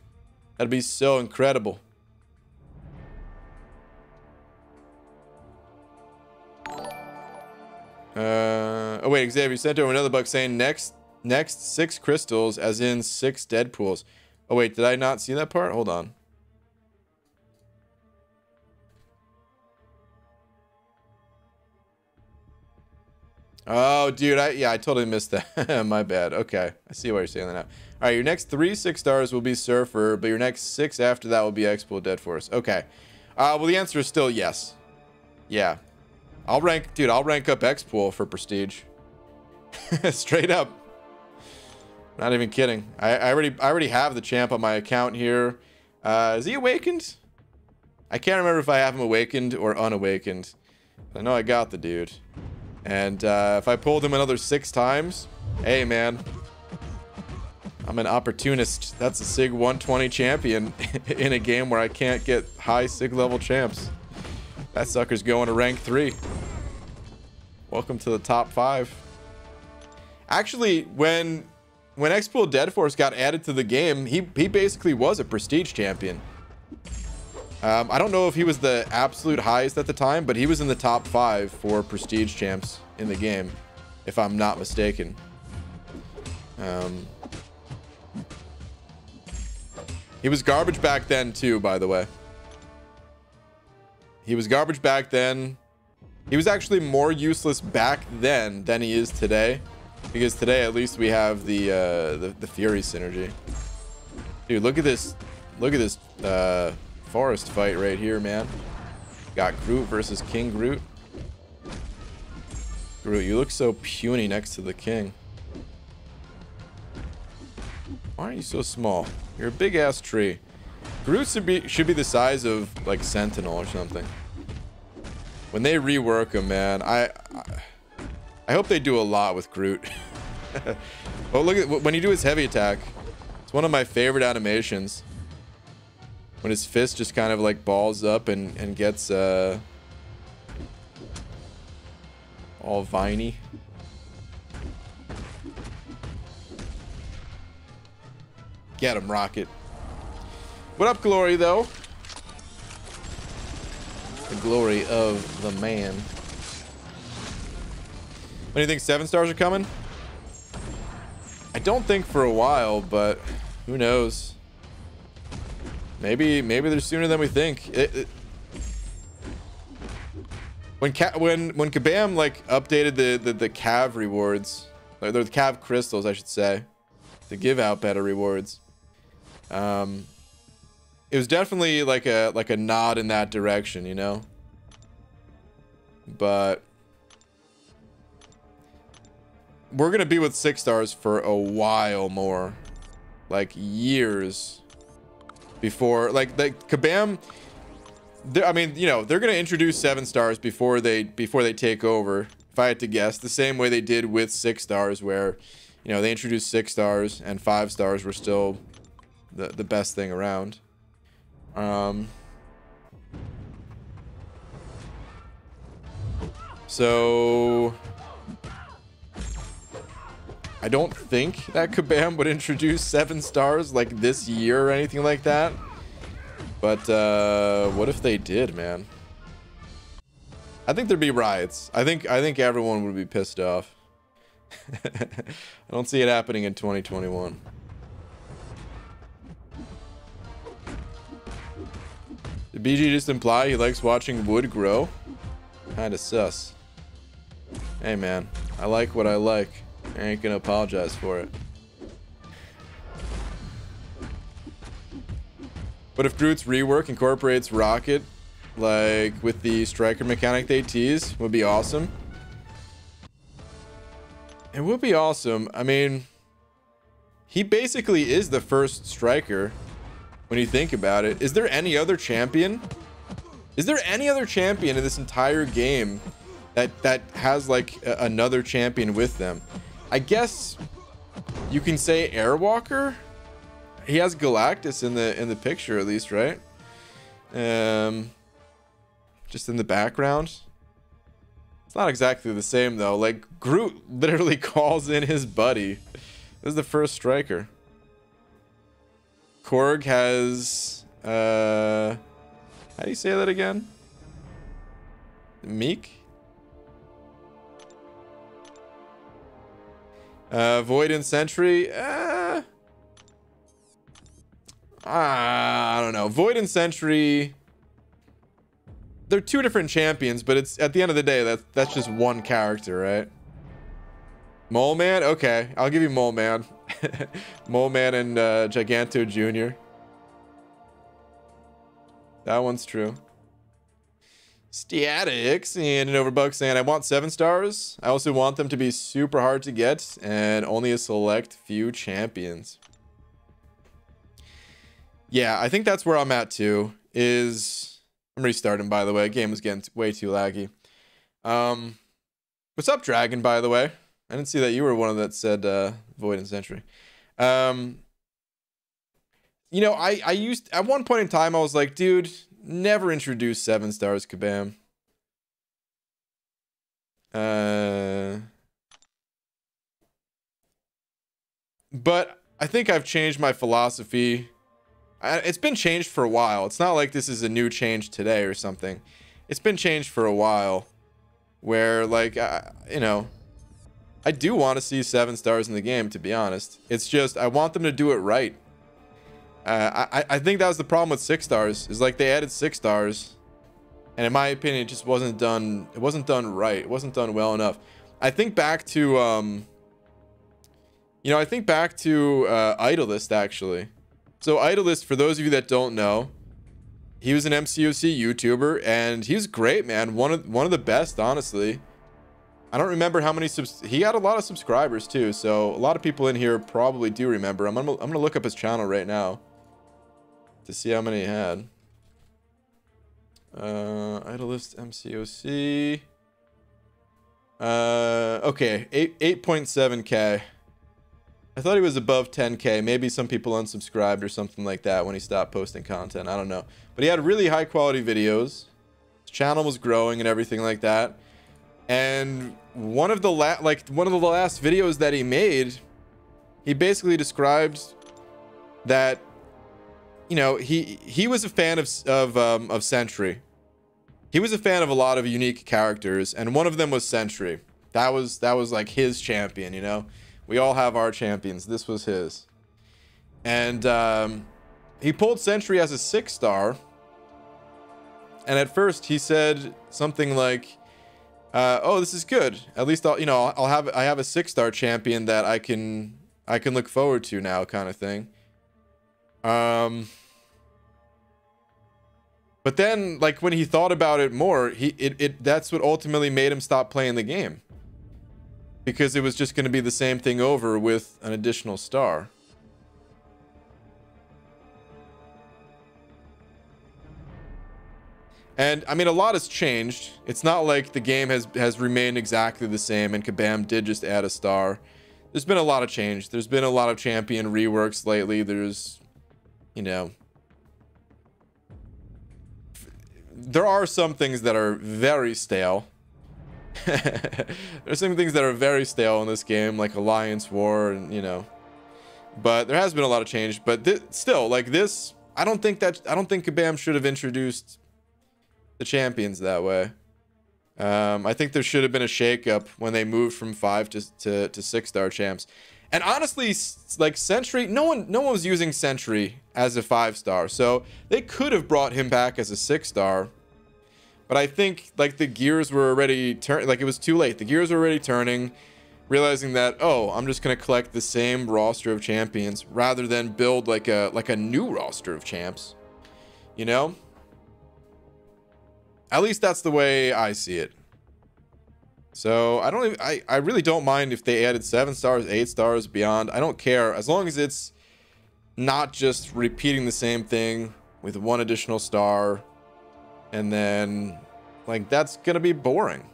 that'd be so incredible. Oh wait, Xavier sent over another bug saying next 6 crystals, as in 6 Deadpools. Oh wait, did I not see that part? Hold on. Oh, dude, I totally missed that. My bad. Okay, I see why you're saying that now. All right, your next 3 6-stars will be Surfer, but your next 6 after that will be Expo Dead Force. Okay. Well, the answer is still yes. Yeah. I'll rank up Expo for Prestige. Straight up. Not even kidding. I already have the champ on my account here. Is he awakened? I can't remember if I have him awakened or unawakened. I know I got the dude. And if I pulled him another 6 times, hey man, I'm an opportunist. That's a Sig 120 champion in a game where I can't get high Sig level champs. That sucker's going to rank 3. Welcome to the top 5. Actually, when Expo Dead Force got added to the game, he basically was a prestige champion. I don't know if he was the absolute highest at the time, but he was in the top 5 for prestige champs in the game, if I'm not mistaken. He was garbage back then too, by the way. He was garbage back then. He was actually more useless back then than he is today, because today at least we have the Fury synergy. Dude, look at this forest fight right here, man. Got Groot versus King Groot. Groot, you look so puny next to the king. Why aren't you so small? You're a big ass tree. Groot should be the size of like Sentinel or something. When they rework him, man, I hope they do a lot with Groot. Well, look at when you do his heavy attack. It's one of my favorite animations. When his fist just kind of like balls up and gets all viney. Get him, Rocket. What up, Glory, though? The glory of the man. When do you think 7 stars are coming? I don't think for a while, but who knows? Maybe they're sooner than we think. When Kabam like updated the Cav rewards, or the Cav crystals, I should say, to give out better rewards, it was definitely like a nod in that direction, you know. But we're gonna be with 6 stars for a while more, like years before, like Kabam. I mean, you know, they're gonna introduce 7 stars before they take over. If I had to guess, the same way they did with 6 stars, where, you know, they introduced 6 stars and 5 stars were still the best thing around. So I don't think that Kabam would introduce 7 stars like this year or anything like that. But what if they did, man? I think there'd be riots. I think everyone would be pissed off. I don't see it happening in 2021. Did BG just imply he likes watching wood grow? Kinda sus. Hey man, I like what I like. I ain't gonna apologize for it. But if Groot's rework incorporates Rocket, like with the striker mechanic they tease, would be awesome. It would be awesome. I mean, he basically is the first striker when you think about it. Is there any other champion? Is there any other champion in this entire game that has like another champion with them? I guess you can say Airwalker. He has Galactus in the picture at least, right? Just in the background. It's not exactly the same though. Like Groot literally calls in his buddy. This is the first striker. Korg has how do you say that again? Meek? Void and Sentry. I don't know. Void and Sentry, they're two different champions, but it's at the end of the day that's just one character, right? Mole Man? Okay, I'll give you Mole Man. Mole Man and Giganto Jr. That one's true. Statics and an Overbuck saying, I want 7 stars. I also want them to be super hard to get and only a select few champions. Yeah, I think that's where I'm at too. I'm restarting, by the way. Game was getting way too laggy. What's up, Dragon, by the way? I didn't see that you were one of that said Void and Sentry. You know, I used at one point in time I was like, dude, never introduce 7 stars Kabam. But I think I've changed my philosophy. It's been changed for a while. It's not like this is a new change today or something. It's been changed for a while where like, you know, I do want to see 7 stars in the game, to be honest. It's just, I want them to do it right. I think that was the problem with 6 stars, is like they added 6 stars and in my opinion, it just wasn't done. It wasn't done right. It wasn't done well enough. I think back to, you know, I think back to Idolist actually. So Idolist, for those of you that don't know, he was an MCOC YouTuber and he was great, man. One of the best, honestly. I don't remember how many he had a lot of subscribers too, so a lot of people in here probably do remember. I'm gonna look up his channel right now to see how many he had. Idolist MCOC. Okay, 8.7k. I thought he was above 10k. Maybe some people unsubscribed or something like that when he stopped posting content. I don't know. But he had really high quality videos. His channel was growing and everything like that. And one of the last videos that he made, he basically described that, you know, he was a fan of Sentry. He was a fan of a lot of unique characters, and one of them was Sentry. That was like his champion, you know. We all have our champions. This was his. And he pulled Sentry as a 6-star. And at first he said something like, oh, this is good. At least I have a 6-star champion that I can look forward to now, kind of thing. But then, like, when he thought about it more, that's what ultimately made him stop playing the game. Because it was just going to be the same thing over with an additional star. And I mean, a lot has changed. It's not like the game has remained exactly the same and Kabam did just add a star. There's been a lot of change. There's been a lot of champion reworks lately. There's, you know, there are some things that are very stale. There's some things that are very stale in this game, like Alliance War, and you know. But there has been a lot of change. But still, like this, I don't think Kabam should have introduced the champions that way. I think there should have been a shakeup when they moved from 5 to 6-star champs. And honestly, like Sentry, no one was using Sentry as a 5-star, so they could have brought him back as a 6-star. But I think like the gears were already turning, like it was too late. The gears were already turning, realizing that, oh, I'm just gonna collect the same roster of champions rather than build like a new roster of champs. You know? At least that's the way I see it. So I don't even, I really don't mind if they added 7 stars, 8 stars, beyond. I don't care, as long as it's not just repeating the same thing with 1 additional star, and then like that's gonna be boring.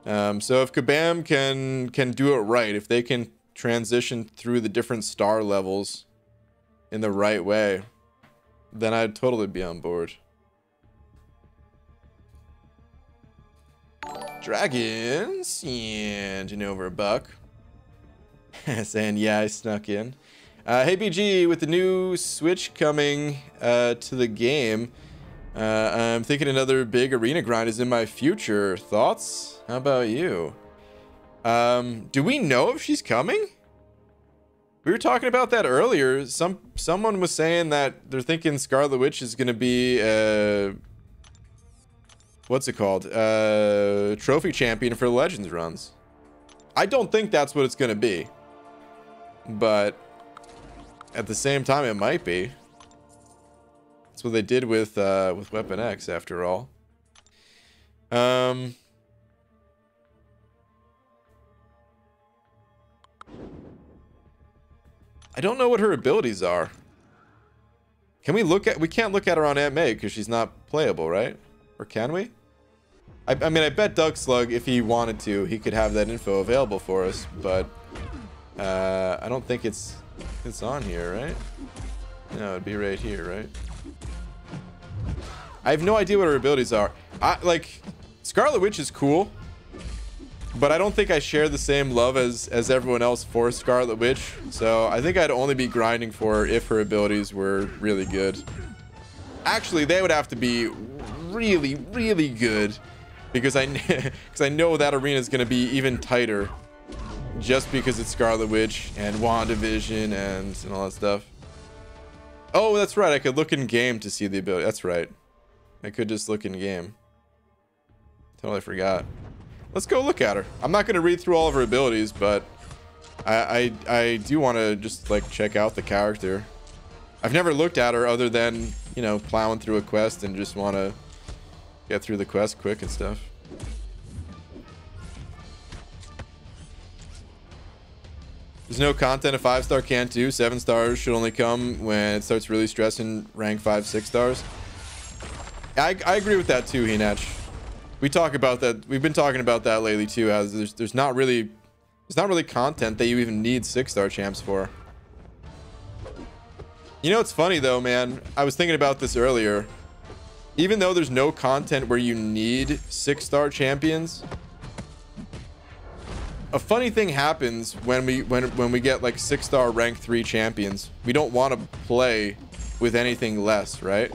So if Kabam can do it right, if they can transition through the different star levels in the right way, then I'd totally be on board. Dragons and over a buck. Saying yeah, I snuck in. Hey BG, with the new Switch coming to the game, I'm thinking another big arena grind is in my future. Thoughts? How about you? Do we know if she's coming? We were talking about that earlier. Someone was saying that they're thinking Scarlet Witch is gonna be what's it called? Trophy champion for the Legends runs. I don't think that's what it's gonna be, but at the same time, it might be. That's what they did with Weapon X, after all. I don't know what her abilities are. Can we look at? We can't look at her on Aunt May because she's not playable, right? Or can we? I mean, I bet Doug Slug, if he wanted to, he could have that info available for us, but I don't think it's on here, right? No, it'd be right here, right? I have no idea what her abilities are. Like, Scarlet Witch is cool, but I don't think I share the same love as everyone else for Scarlet Witch. So I think I'd only be grinding for her if her abilities were really good. Actually, they would have to be really, really good, because I know that arena is going to be even tighter, just because it's Scarlet Witch and WandaVision and all that stuff. Oh, that's right. I could look in game to see the ability. That's right. I could just look in game. Totally forgot. Let's go look at her. I'm not going to read through all of her abilities, but I do want to just like check out the character. I've never looked at her other than, you know, plowing through a quest and just want to get through the quest quick and stuff. There's no content a 5-star can't do. 7 stars should only come when it starts really stressing rank 5, 6 stars. I agree with that too, Hinach. We talk about that. We've been talking about that lately too. As there's not really content that you even need 6-star champs for. You know, it's funny though, man. I was thinking about this earlier. Even though there's no content where you need 6-star champions, a funny thing happens when we get like 6-star rank 3 champions. We don't want to play with anything less, right?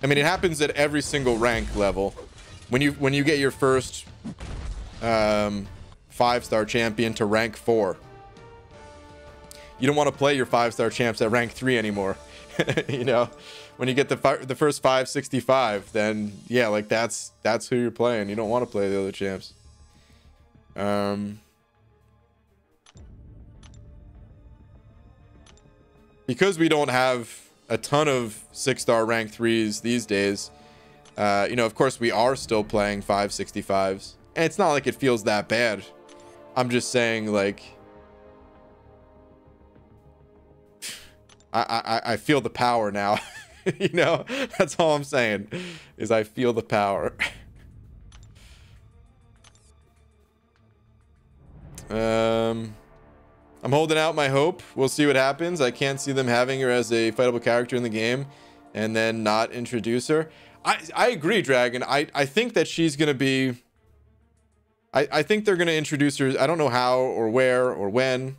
I mean, it happens at every single rank level. When you get your first 5-star champion to rank 4, you don't want to play your 5-star champs at rank 3 anymore. You know, when you get the first 565, then yeah, like that's who you're playing. You don't want to play the other champs. Because we don't have a ton of 6-star rank 3s these days, you know, of course we are still playing 565s, and it's not like it feels that bad. I'm just saying, like, I feel the power now. You know, that's all I'm saying, is I feel the power. I'm holding out my hope. We'll see what happens. I can't see them having her as a fightable character in the game and then not introduce her. I agree, Dragon. I think that she's gonna be, I think they're gonna introduce her. I don't know how or where or when,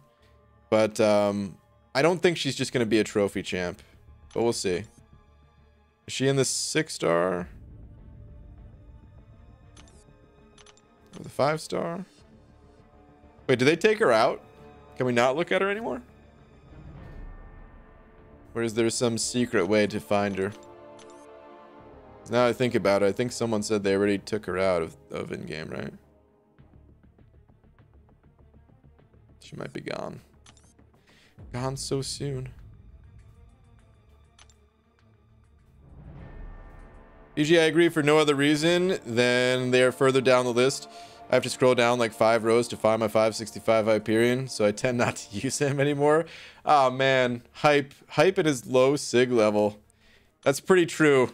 but I don't think she's just gonna be a trophy champ, but we'll see. Is she in the 6-star or the 5-star? Wait, did they take her out? Can we not look at her anymore? Or is there some secret way to find her? Now I think about it, I think someone said they already took her out of in-game, right? She might be gone. Gone so soon. BG, I agree for no other reason than they are further down the list. I have to scroll down like 5 rows to find my 565 Hyperion, so I tend not to use him anymore. Oh man, hype at his low sig level. That's pretty true.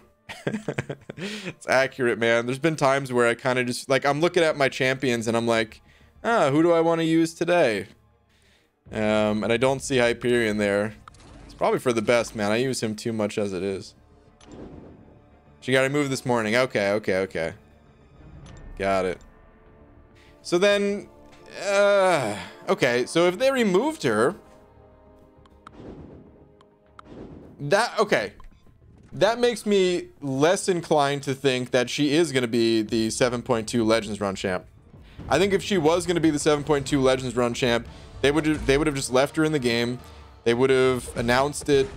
It's accurate, man. There's been times where I kind of just like, I'm looking at my champions and I'm like, who do I want to use today? And I don't see Hyperion there. It's probably for the best, man. I use him too much as it is. She got removed this morning. Okay. Got it. So then, okay, so if they removed her, that makes me less inclined to think that she is going to be the 7.2 Legends Run champ. I think if she was going to be the 7.2 Legends Run champ, they would have just left her in the game. They would have announced it,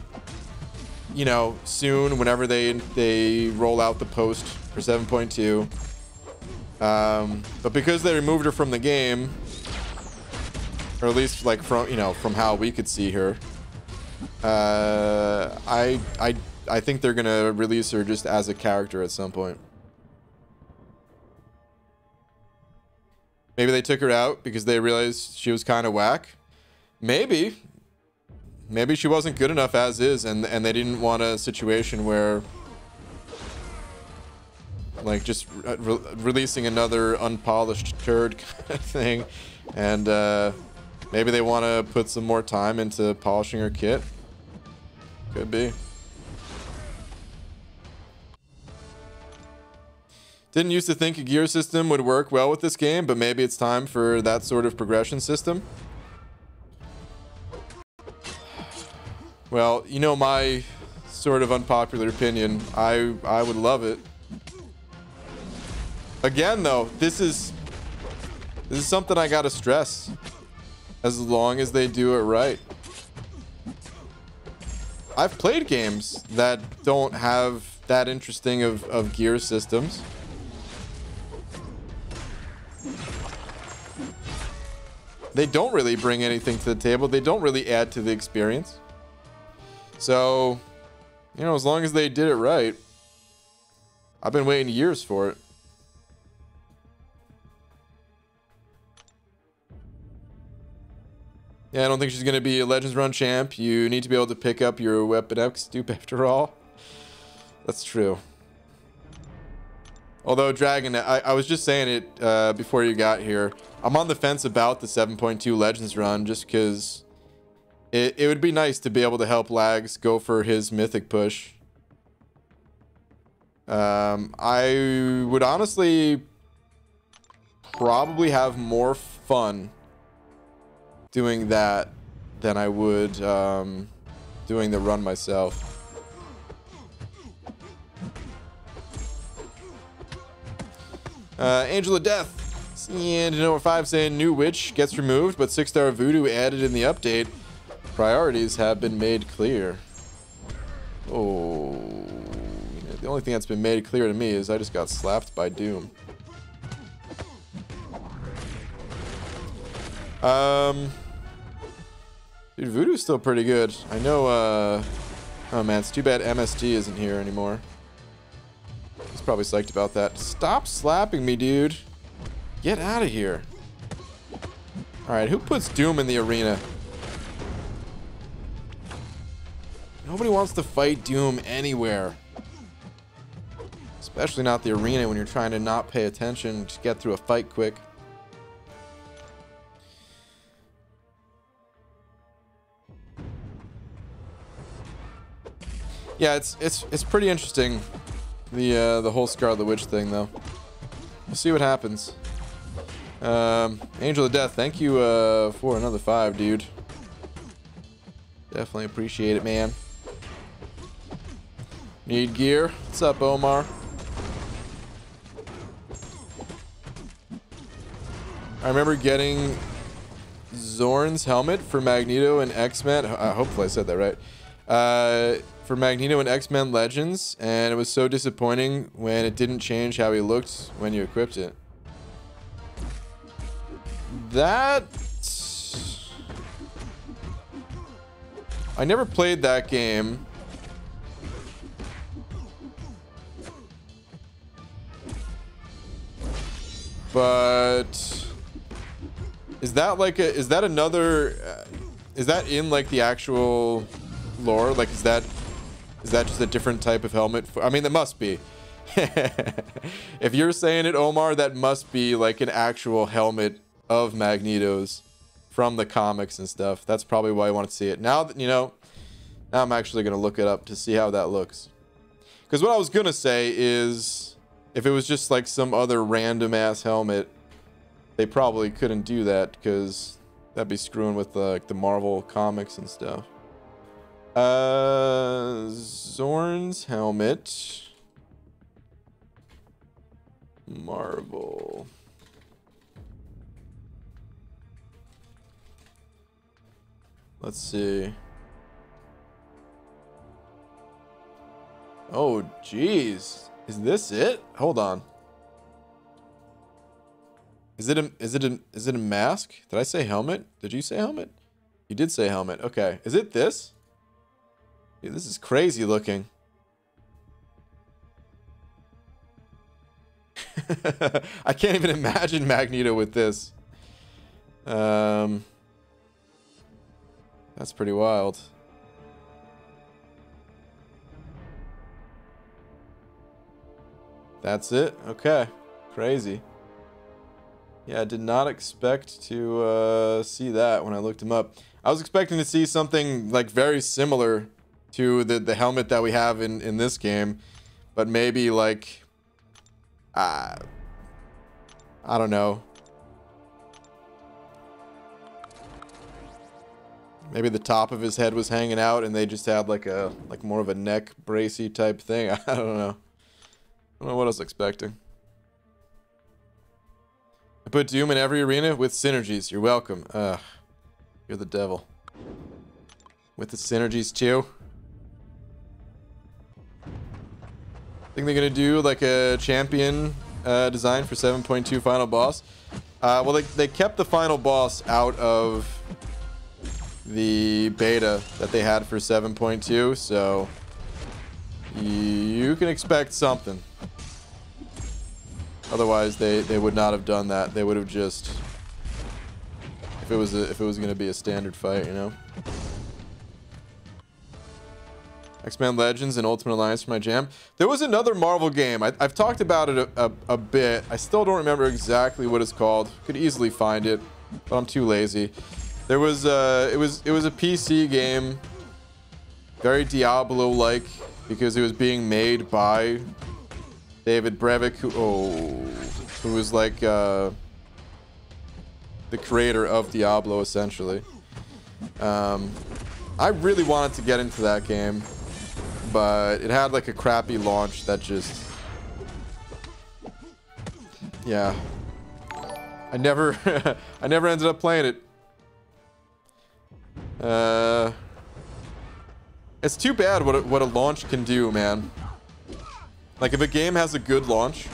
you know, soon whenever they roll out the post for 7.2. But because they removed her from the game, or at least like from how we could see her, I think they're gonna release her just as a character at some point. Maybe they took her out because they realized she was kind of whack. Maybe she wasn't good enough as is, and they didn't want a situation where like just releasing another unpolished turd kind of thing, and maybe they want to put some more time into polishing her kit. Could be. Didn't used to think a gear system would work well with this game, but maybe it's time for that sort of progression system. Well, you know my sort of unpopular opinion. I would love it. Again, though, this is something I gotta stress. As long as they do it right. I've played games that don't have that interesting of gear systems. They don't really bring anything to the table. They don't really add to the experience. So, you know, as long as they did it right. I've been waiting years for it. Yeah, I don't think she's going to be a Legends Run champ. You need to be able to pick up your Weapon X dupe after all. That's true. Although, Dragon, I was just saying it before you got here. I'm on the fence about the 7.2 Legends Run just because it would be nice to be able to help Lags go for his Mythic push. I would honestly probably have more fun doing that than I would doing the run myself. Angel of Death and number 5 saying new witch gets removed, but 6-star voodoo added in the update. Priorities have been made clear. Oh, you know, the only thing that's been made clear to me is I just got slapped by Doom. Dude, Voodoo's still pretty good. I know, oh man, it's too bad MSG isn't here anymore. He's probably psyched about that. Stop slapping me, dude. Get out of here. Alright, who puts Doom in the arena? Nobody wants to fight Doom anywhere. Especially not the arena when you're trying to not pay attention, just get through a fight quick. Yeah, it's pretty interesting, the whole Scarlet Witch thing, though. We'll see what happens. Angel of Death, thank you for another 5, dude. Definitely appreciate it, man. Need gear? What's up, Omar? I remember getting Zorn's helmet for Magneto and X-Men. Hopefully I said that right. For Magneto and X-Men Legends, and it was so disappointing when it didn't change how he looked when you equipped it. That... I never played that game. But is that like a, is that another, is that in like the actual lore? Like, is that just a different type of helmet? I mean, that must be. If you're saying it, Omar, that must be like an actual helmet of Magneto's from the comics and stuff. That's probably why I want to see it. Now that, you know, now I'm actually going to look it up to see how that looks. Because what I was going to say is, if it was just like some other random ass helmet, they probably couldn't do that because that'd be screwing with like the Marvel comics and stuff. Zorn's helmet. Marvel. Let's see. Oh, geez. Is this it? Hold on. Is it a mask? Did I say helmet? Did you say helmet? You did say helmet. Okay. Is it this? Dude, this is crazy looking. I can't even imagine Magneto with this. That's pretty wild. That's it? Okay. Crazy. Yeah, I did not expect to see that when I looked him up. I was expecting to see something like very similar to the helmet that we have in this game, but maybe like I don't know. Maybe the top of his head was hanging out and they just had like more of a neck bracey type thing. I don't know. I don't know what I was expecting. I put Doom in every arena with synergies. You're welcome. You're the devil. With the synergies too. Think they're gonna do like a champion design for 7.2 final boss. Well, they kept the final boss out of the beta that they had for 7.2, so you can expect something. Otherwise, they would not have done that. They would have just, if it was going to be a standard fight, you know. X-Men Legends and Ultimate Alliance for my jam. There was another Marvel game. I've talked about it a bit. I still don't remember exactly what it's called. Could easily find it, but I'm too lazy. There was it was a PC game, very Diablo-like, because it was being made by David Brevik, who was like the creator of Diablo, essentially. I really wanted to get into that game, but it had like a crappy launch that just, yeah. I never ended up playing it. It's too bad what a launch can do, man. Like, if a game has a good launch,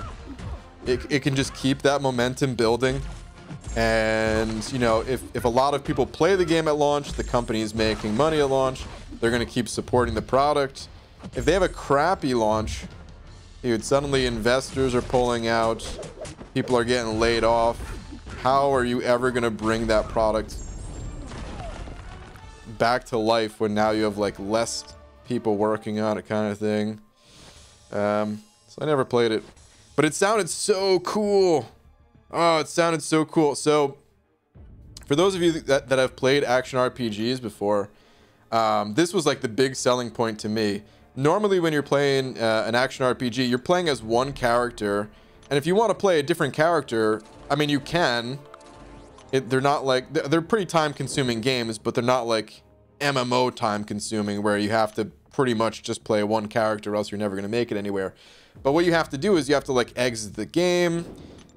it can just keep that momentum building. And, you know, if a lot of people play the game at launch, the company is making money at launch, they're going to keep supporting the product. If they have a crappy launch, dude, suddenly investors are pulling out, people are getting laid off. How are you ever going to bring that product back to life when now you have like less people working on it, kind of thing? So I never played it, but it sounded so cool. Oh, it sounded so cool. So for those of you that have played action RPGs before, this was like the big selling point to me. Normally when you're playing an action RPG, you're playing as one character, and if you want to play a different character, I mean, you can. They're not like, they're pretty time-consuming games, but they're not like MMO time-consuming where you have to pretty much just play one character or else you're never going to make it anywhere. But what you have to do is you have to like exit the game,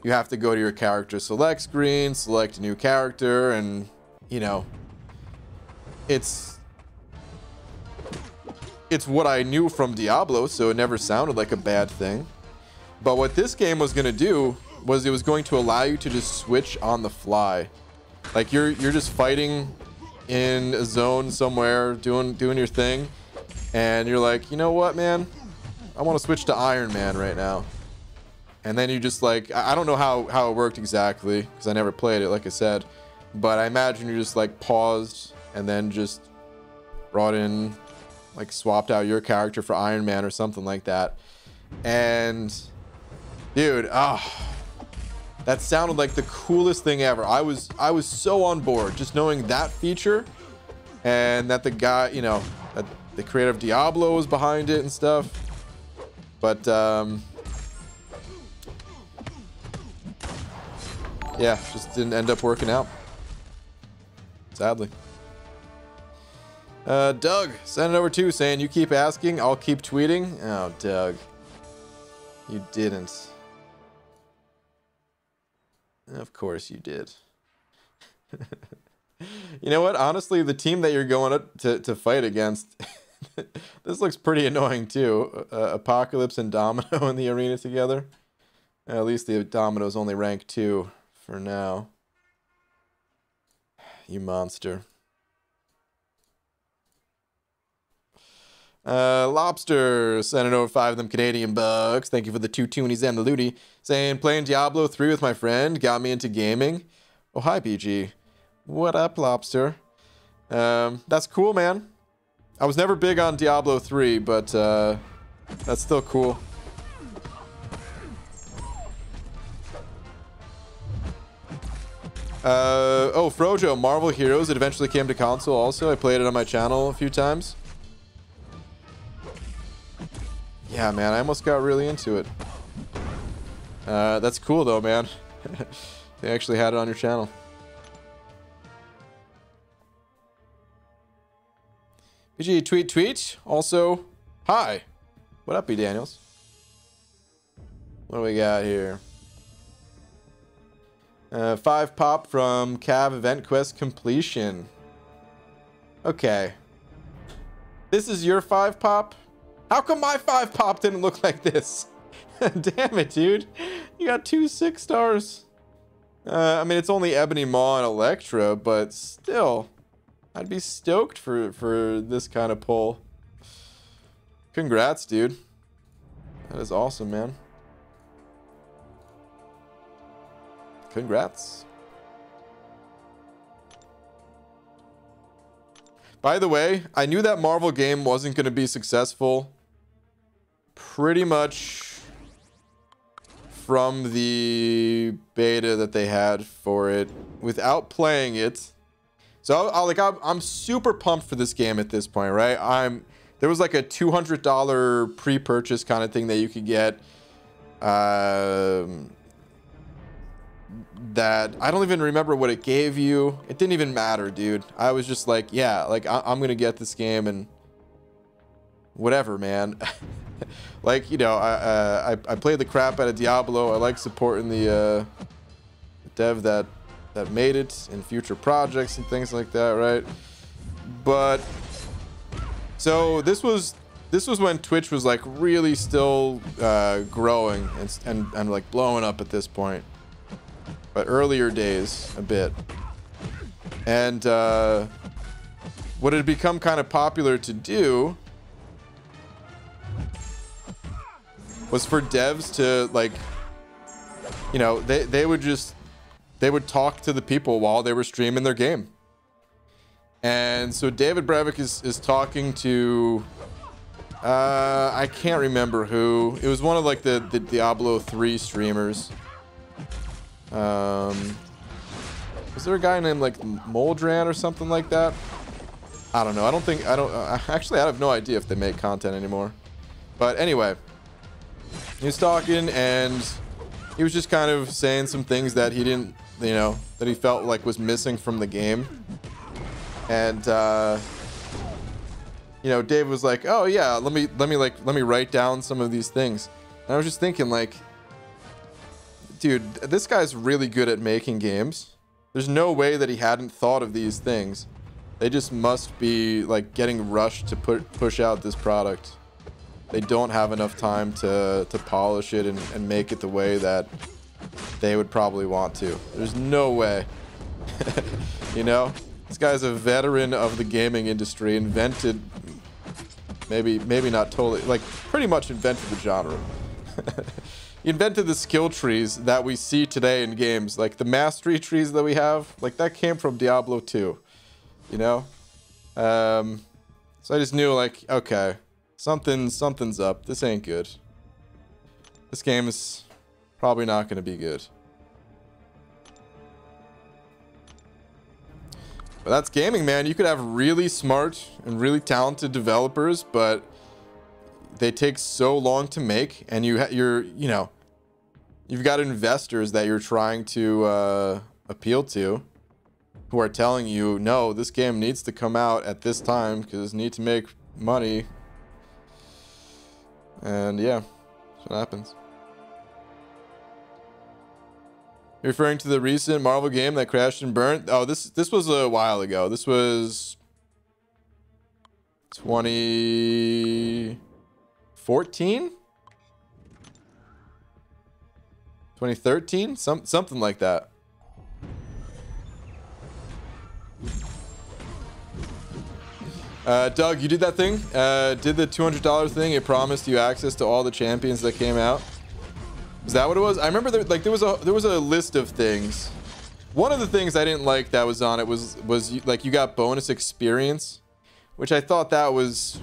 you have to go to your character select screen, select a new character, and you know, it's what I knew from Diablo, so it never sounded like a bad thing. But what this game was going to do was it was going to allow you to just switch on the fly. Like you're just fighting in a zone somewhere, doing your thing, and you're like, you know what, man? I want to switch to Iron Man right now. and then you just like, I don't know how it worked exactly because I never played it, like I said, but I imagine you just like paused and then just brought in, like swapped out your character for Iron Man or something like that. And dude, that sounded like the coolest thing ever. I was so on board just knowing that feature, and that the guy, you know, that the creator of Diablo was behind it and stuff. But yeah, just didn't end up working out, sadly. Doug sent it over too, saying, you keep asking, I'll keep tweeting. Oh, Doug, you didn't. Of course you did. You know what? Honestly, the team that you're going to fight against, this looks pretty annoying too. Apocalypse and Domino in the arena together. At least the Domino's only rank 2 for now. You monster. Lobster sending over 5 of them Canadian bucks. Thank you for the 2 toonies and the looty. Saying, playing Diablo 3 with my friend got me into gaming. Oh, hi, BG. What up, Lobster? That's cool, man. I was never big on Diablo 3, but that's still cool. Oh, Frojo, Marvel Heroes. It eventually came to console also. I played it on my channel a few times. Yeah, man, I almost got really into it. That's cool, though, man. They actually had it on your channel. BG, tweet. Also, hi. What up, B. Daniels? What do we got here? 5 pop from Cav Event Quest completion. Okay. This is your 5 pop? How come my 5 pop didn't look like this? Damn it, dude. You got 2 6 stars. I mean, it's only Ebony Maw and Electra, but still. I'd be stoked for this kind of pull. Congrats, dude. That is awesome, man. Congrats. By the way, I knew that Marvel game wasn't going to be successful pretty much from the beta that they had for it without playing it. So I'm super pumped for this game at this point, right? There was like a $200 pre-purchase kind of thing that you could get. That I don't even remember what it gave you. It didn't even matter, dude. I was just like, yeah, like I'm gonna get this game and whatever, man. Like, you know, I played the crap out of Diablo. I like supporting the dev that made it in future projects and things like that, right? But so this was when Twitch was like really still growing and like blowing up at this point. But earlier days a bit. And what had become kind of popular to do was for devs to, like, you know, they would talk to the people while they were streaming their game. And so David Brevik is talking to I can't remember who. It was one of like the Diablo 3 streamers. Was there a guy named like Moldran or something like that? I don't know. Actually, I have no idea if they make content anymore. But anyway, he was talking and he was just kind of saying some things that he didn't, you know, that he felt like was missing from the game. And you know, Dave was like, "Oh yeah, let me write down some of these things." And I was just thinking, like, dude, this guy's really good at making games. There's no way that he hadn't thought of these things. They just must be like getting rushed to push out this product. They don't have enough time to polish it and make it the way that they would probably want to. There's no way. You know, this guy's a veteran of the gaming industry, invented, maybe not totally, like pretty much invented the genre. he invented the skill trees that we see today in games, like the mastery trees that we have. Like that came from Diablo 2, you know. So I just knew, like, okay, something's up. This ain't good. This game is probably not going to be good. But that's gaming, man. You could have really smart and really talented developers, but they take so long to make, and you've got investors that you're trying to appeal to, who are telling you, no, this game needs to come out at this time because need to make money. And yeah, that's what happens. You're referring to the recent Marvel game that crashed and burned? Oh, this was a while ago. This was 2014? 2013? Something like that. Doug, you did that thing? Did the $200 thing? It promised you access to all the champions that came out. Is that what it was? I remember there was a list of things. One of the things I didn't like that was on it was like you got bonus experience, which I thought that was.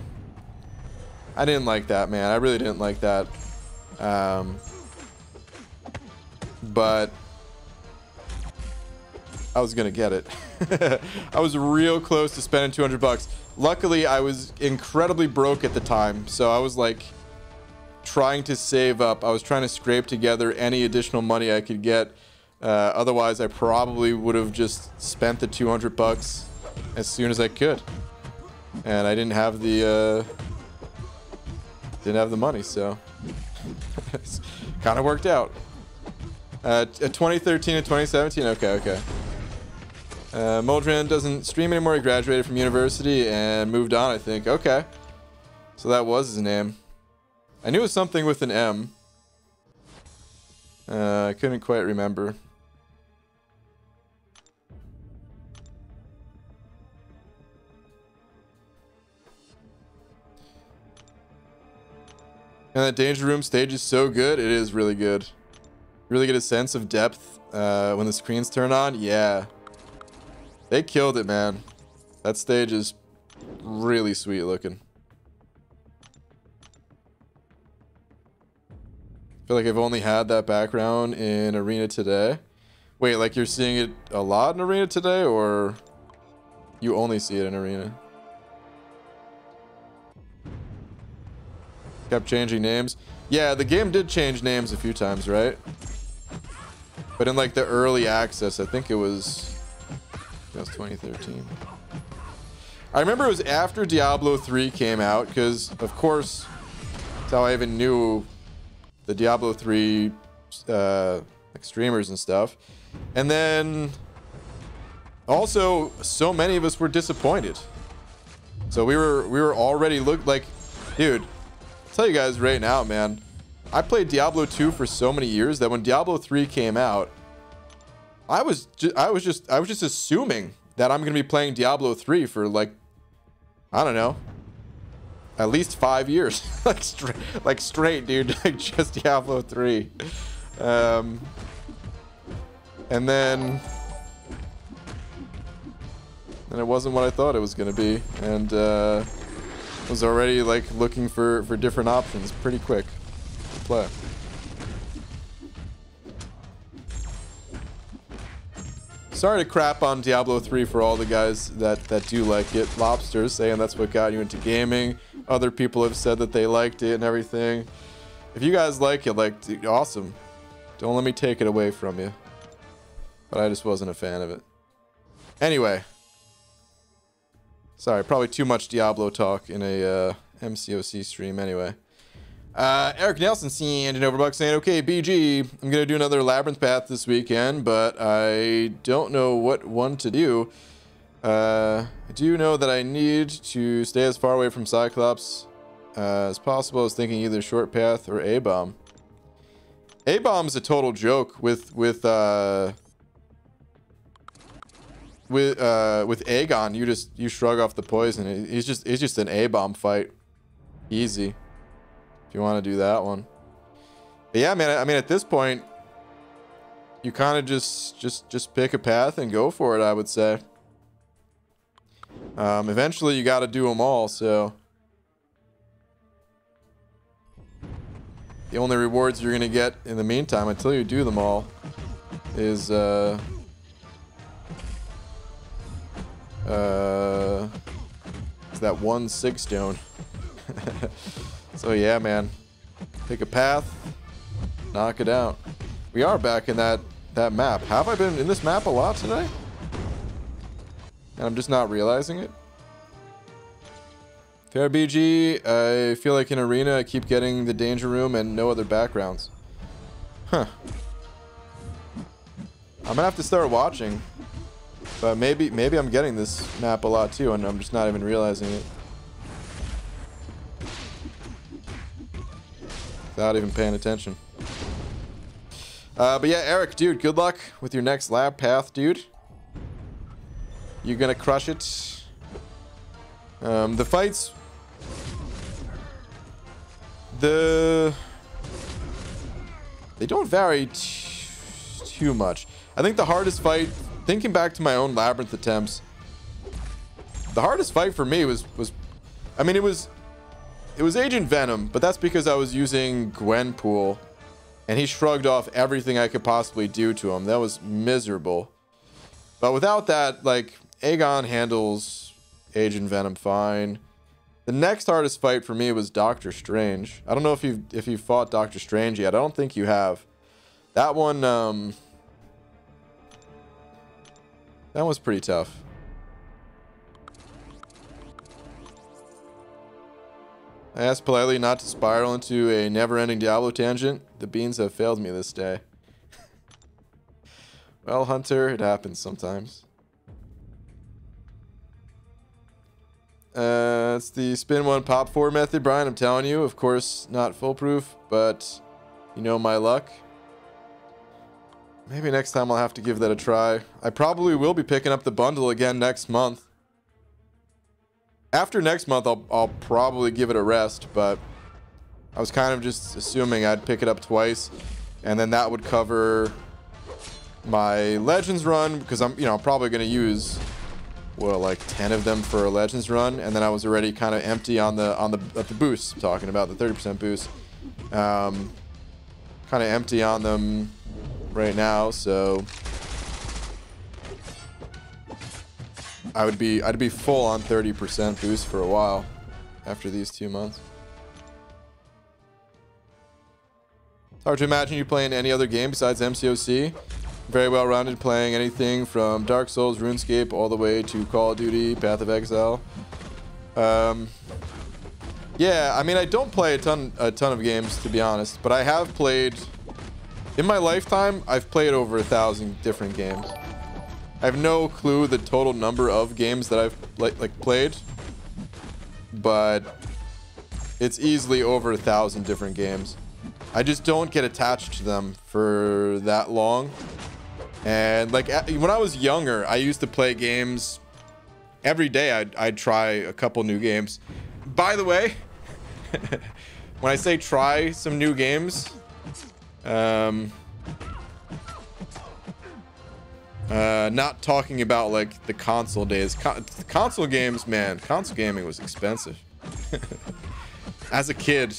I didn't like that, man. I really didn't like that. But I was gonna get it. I was real close to spending 200 bucks. Luckily, I was incredibly broke at the time, so I was like trying to save up. I was trying to scrape together any additional money I could get. Otherwise, I probably would have just spent the 200 bucks as soon as I could, and I didn't have the money, so it's kind of worked out. 2013 and 2017. Okay. Moldran doesn't stream anymore. He graduated from university and moved on, I think. Okay, so that was his name. I knew it was something with an M. I couldn't quite remember. And that Danger Room stage is so good. It is really good. You really get a sense of depth when the screens turn on. Yeah. They killed it, man. That stage is really sweet looking. I feel like I've only had that background in Arena today. Wait, like you're seeing it a lot in Arena today, or you only see it in Arena? Kept changing names. Yeah, the game did change names a few times, right? But in like the early access, I think it was 2013. I remember it was after Diablo 3 came out, because of course that's how I even knew the Diablo 3 like streamers and stuff. And then also so many of us were disappointed, so we were already like, dude, I'll tell you guys right now, man, I played Diablo 2 for so many years that when Diablo 3 came out, I was just assuming that I'm gonna be playing Diablo 3 for, like, I don't know, at least 5 years. like straight, dude. Like just Diablo 3. And then it wasn't what I thought it was gonna be, and was already like looking for different options pretty quick to play. Sorry to crap on Diablo 3 for all the guys that do like it. Lobsters saying that's what got you into gaming. Other people have said that they liked it and everything. If you guys like it, like, dude, awesome. Don't let me take it away from you. But I just wasn't a fan of it. Anyway. Sorry, probably too much Diablo talk in a MCOC stream anyway. Eric Nelson and an Overbuck saying, okay, BG, I'm going to do another Labyrinth Path this weekend, but I don't know what one to do. I do know that I need to stay as far away from Cyclops as possible. I was thinking either Short Path or A-Bomb. A-Bomb's a total joke with Aegon. You shrug off the poison. It's just an A-Bomb fight. Easy. If you want to do that one. But yeah, man, I mean, at this point, you kind of just pick a path and go for it, I would say. Eventually, you got to do them all, so... The only rewards you're going to get in the meantime, until you do them all, is, that 1 sig stone. So yeah, man. Pick a path, knock it out. We are back in that map. Have I been in this map a lot today? And I'm just not realizing it. Fair BG, I feel like in arena I keep getting the danger room and no other backgrounds. Huh. I'm gonna have to start watching. But maybe I'm getting this map a lot too and I'm just not even realizing it. Without even paying attention. But yeah, Eric, dude, good luck with your next lab path, dude. You're gonna crush it. The fights... They don't vary too much. I think the hardest fight, thinking back to my own labyrinth attempts, the hardest fight for me was I mean, it was Agent Venom, but that's because I was using Gwenpool, and he shrugged off everything I could possibly do to him. That was miserable. But without that, like, Aegon handles Agent Venom fine. The next hardest fight for me was Doctor Strange. I don't know if you've fought Doctor Strange yet. I don't think you have. That one, that was pretty tough. I asked politely not to spiral into a never-ending Diablo tangent. The beans have failed me this day. Well, Hunter, it happens sometimes. It's the spin 1 pop 4 method, Brian. I'm telling you, of course, not foolproof, but you know my luck. Maybe next time I'll have to give that a try. I probably will be picking up the bundle again next month. After next month, I'll probably give it a rest, but I was kind of just assuming I'd pick it up twice, and then that would cover my Legends run, because I'm probably going to use, well, like 10 of them for a Legends run, and then I was already kind of empty on the boost. I'm talking about the 30% boost. Kind of empty on them right now, so I'd be full on 30% boost for a while after these 2 months. Hard to imagine you playing any other game besides MCOC. Very well rounded, playing anything from Dark Souls, RuneScape, all the way to Call of Duty, Path of Exile. Yeah, I mean, I don't play a ton of games, to be honest, but I have played, in my lifetime, I've played over 1,000 different games. I have no clue the total number of games that I've played, but it's easily over 1,000 different games. I just don't get attached to them for that long. And like when I was younger, I used to play games every day. I'd try a couple new games. By the way, when I say try some new games, not talking about like the console days. Console games, man, console gaming was expensive. As a kid,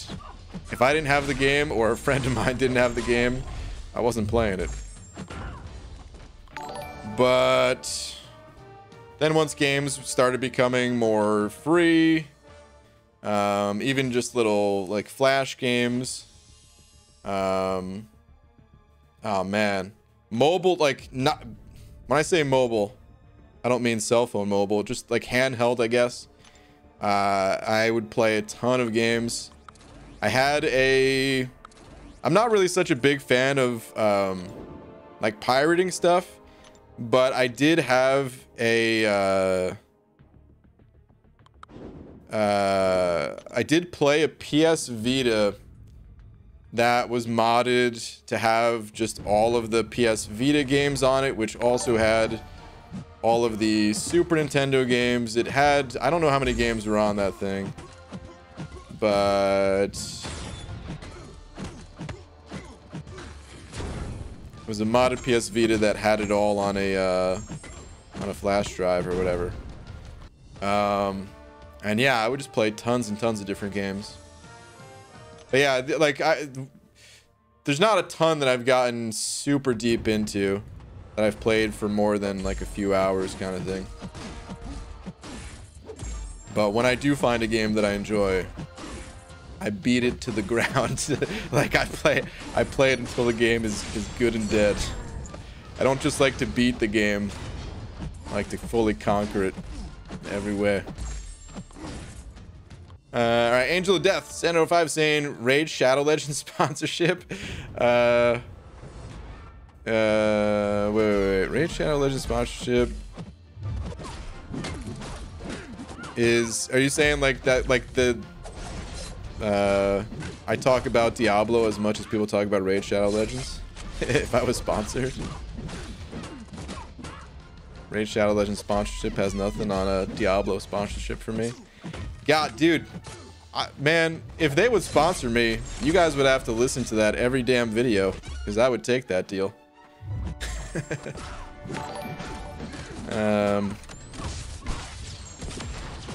if I didn't have the game or a friend of mine didn't have the game, I wasn't playing it. But then once games started becoming more free, even just little like flash games, oh man, mobile, like, not, when I say mobile, I don't mean cell phone mobile, just like handheld, I guess. I would play a ton of games. I had I'm not really such a big fan of like pirating stuff, but I did have I did play a PS Vita that was modded to have just all of the PS Vita games on it, which also had all of the Super Nintendo games. It had, I don't know how many games were on that thing, but It was a modded PS Vita that had it all on a flash drive or whatever. And yeah, I would just play tons and tons of different games. But yeah, like there's not a ton that I've gotten super deep into that I've played for more than like a few hours kind of thing. But when I do find a game that I enjoy, I beat it to the ground. Like I play it until the game is good and dead. I don't just like to beat the game. I like to fully conquer it every way. All right, Angel of Death, Sand05 saying Raid Shadow Legends sponsorship. Wait. Raid Shadow Legends sponsorship is. Are you saying like that? Like the. I talk about Diablo as much as people talk about Raid Shadow Legends. If I was sponsored. Raid Shadow Legends sponsorship has nothing on a Diablo sponsorship for me. God, dude, man, if they would sponsor me, you guys would have to listen to that every damn video, because I would take that deal.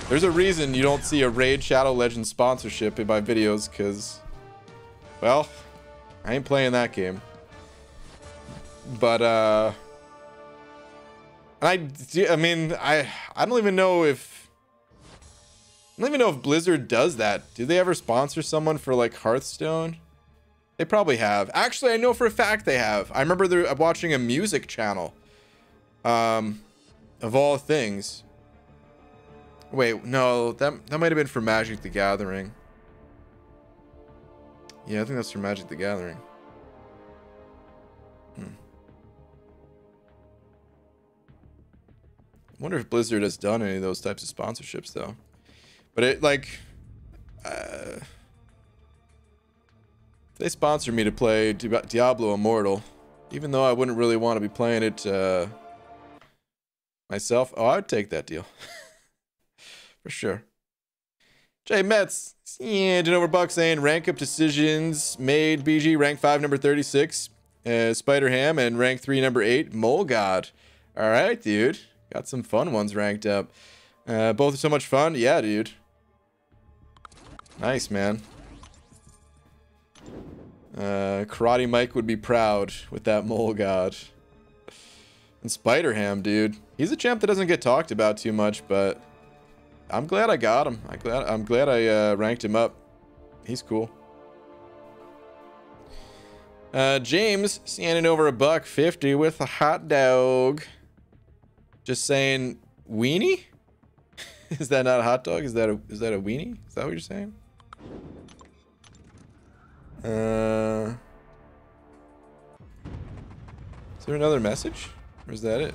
There's a reason you don't see a Raid Shadow Legends sponsorship in my videos, because, well, I ain't playing that game. But, I mean, I don't even know if Blizzard does that. Do they ever sponsor someone for like Hearthstone? They probably have. Actually, I know for a fact they have. I remember they're watching a music channel. Of all things. Wait, no, that might have been for Magic the Gathering. Yeah, I think that's for Magic the Gathering. I wonder if Blizzard has done any of those types of sponsorships though. But it like if they sponsor me to play Diablo Immortal, even though I wouldn't really want to be playing it myself, oh, I would take that deal. For sure. Jay Metz, yeah, over Buck saying rank up decisions made. BG rank 5 number 36, Spider Ham, and rank 3 number 8 Mole God. All right, dude. Got some fun ones ranked up. Both are so much fun. Yeah, dude. Nice, man. Karate Mike would be proud with that Mole God. And Spider Ham, dude. He's a champ that doesn't get talked about too much, but I'm glad I got him. I'm glad I ranked him up. He's cool. James standing over $1.50 with a hot dog. Just saying, weenie? Is that not a hot dog? Is that a weenie? Is that what you're saying? Is there another message? Or is that it?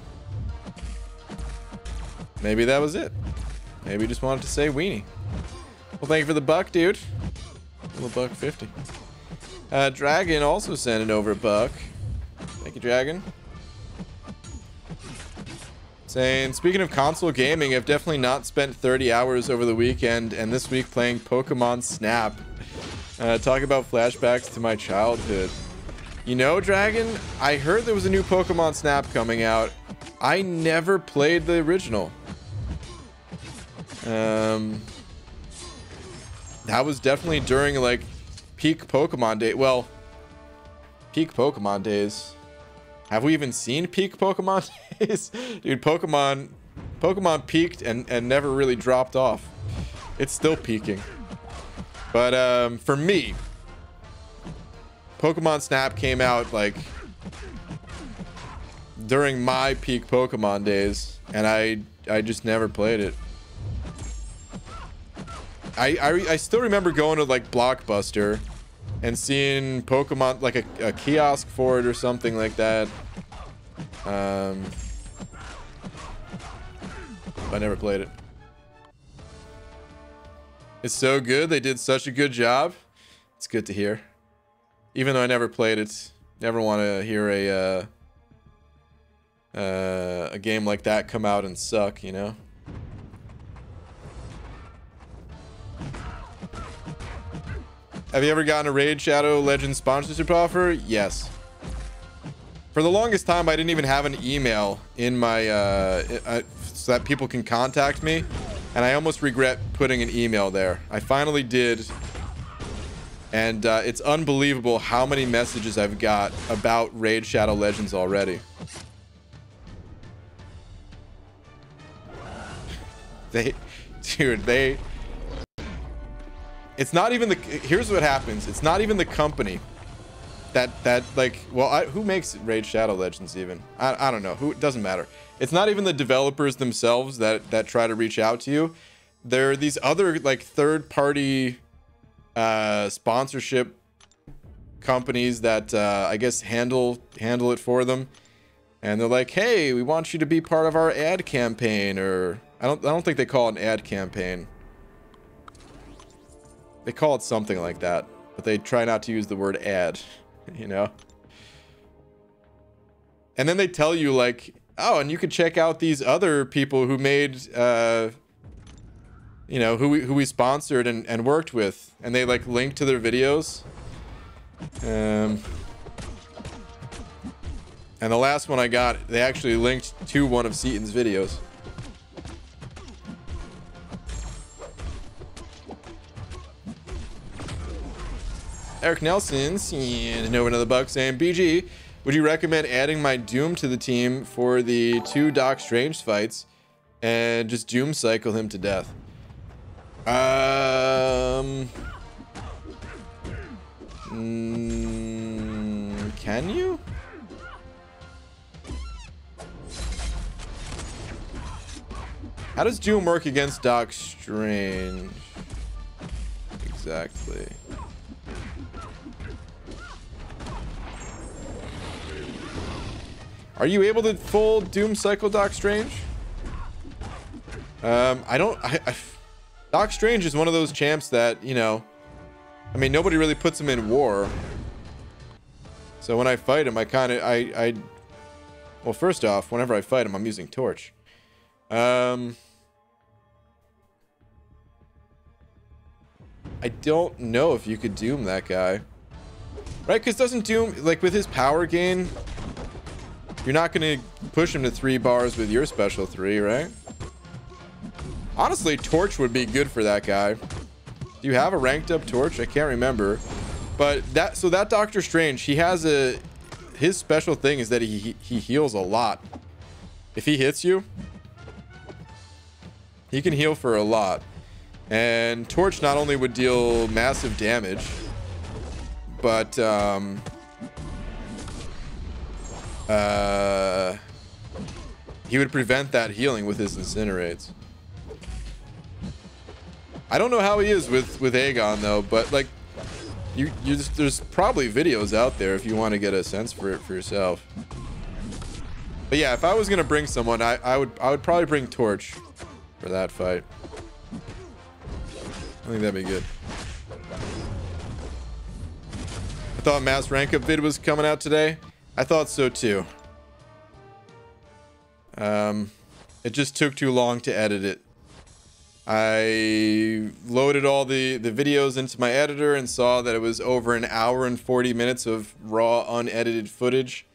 Maybe that was it. Maybe you just wanted to say weenie. Well, thank you for the buck, dude. Little $1.50. Dragon also sending over $1. Thank you, Dragon. Saying, speaking of console gaming, I've definitely not spent 30 hours over the weekend and this week playing Pokemon Snap. Talk about flashbacks to my childhood. You know, Dragon, I heard there was a new Pokemon Snap coming out. I never played the original. That was definitely during like peak Pokemon day. Well, peak Pokemon days. Have we even seen peak Pokemon days? Dude, Pokemon peaked and never really dropped off. It's still peaking. But for me, Pokemon Snap came out like during my peak Pokemon days, and I just never played it. I still remember going to like Blockbuster and seeing Pokemon, like a kiosk for it or something like that. I never played it. It's so good. They did such a good job. It's good to hear. Even though I never played it, never want to hear a game like that come out and suck, you know? Have you ever gotten a Raid Shadow Legends sponsorship offer? Yes. For the longest time, I didn't even have an email in my so that people can contact me, and I almost regret putting an email there. I finally did, and it's unbelievable how many messages I've got about Raid Shadow Legends already. Dude, it's not even the, here's what happens. It's not even the company that like, well, who makes Raid Shadow Legends even? I don't know. Who, it doesn't matter. It's not even the developers themselves that try to reach out to you. There are these other like third-party sponsorship companies that I guess handle it for them, and they're like, hey, we want you to be part of our ad campaign, or I don't think they call it an ad campaign. They call it something like that, but they try not to use the word ad, you know? And then they tell you like, oh, and you could check out these other people who made, you know, who we sponsored and worked with. And they like link to their videos. And the last one I got, they actually linked to one of Seaton's videos. Eric Nelson, seeing over another buck, saying, BG, would you recommend adding my Doom to the team for the 2 Doc Strange fights and just Doom cycle him to death? Can you? How does Doom work against Doc Strange? Exactly. Are you able to full Doom cycle Doc Strange? Doc Strange is one of those champs that, you know, I mean, nobody really puts him in war. So when I fight him, well, first off, whenever I fight him, I'm using Torch. I don't know if you could Doom that guy. Right, because doesn't Doom, like with his power gain, you're not going to push him to 3 bars with your special 3, right? Honestly, Torch would be good for that guy. Do you have a ranked up Torch? I can't remember. But so that Doctor Strange, he has his special thing is that he heals a lot. If he hits you, he can heal for a lot. And Torch not only would deal massive damage, but he would prevent that healing with his incinerates. I don't know how he is with Aegon though, but like there's probably videos out there if you want to get a sense for it for yourself. But yeah, if I was gonna bring someone, I would probably bring Torch for that fight. I think that'd be good. I thought Mass Rank Up vid was coming out today. I thought so too. It just took too long to edit it. I loaded all the videos into my editor and saw that it was over 1 hour and 40 minutes of raw unedited footage,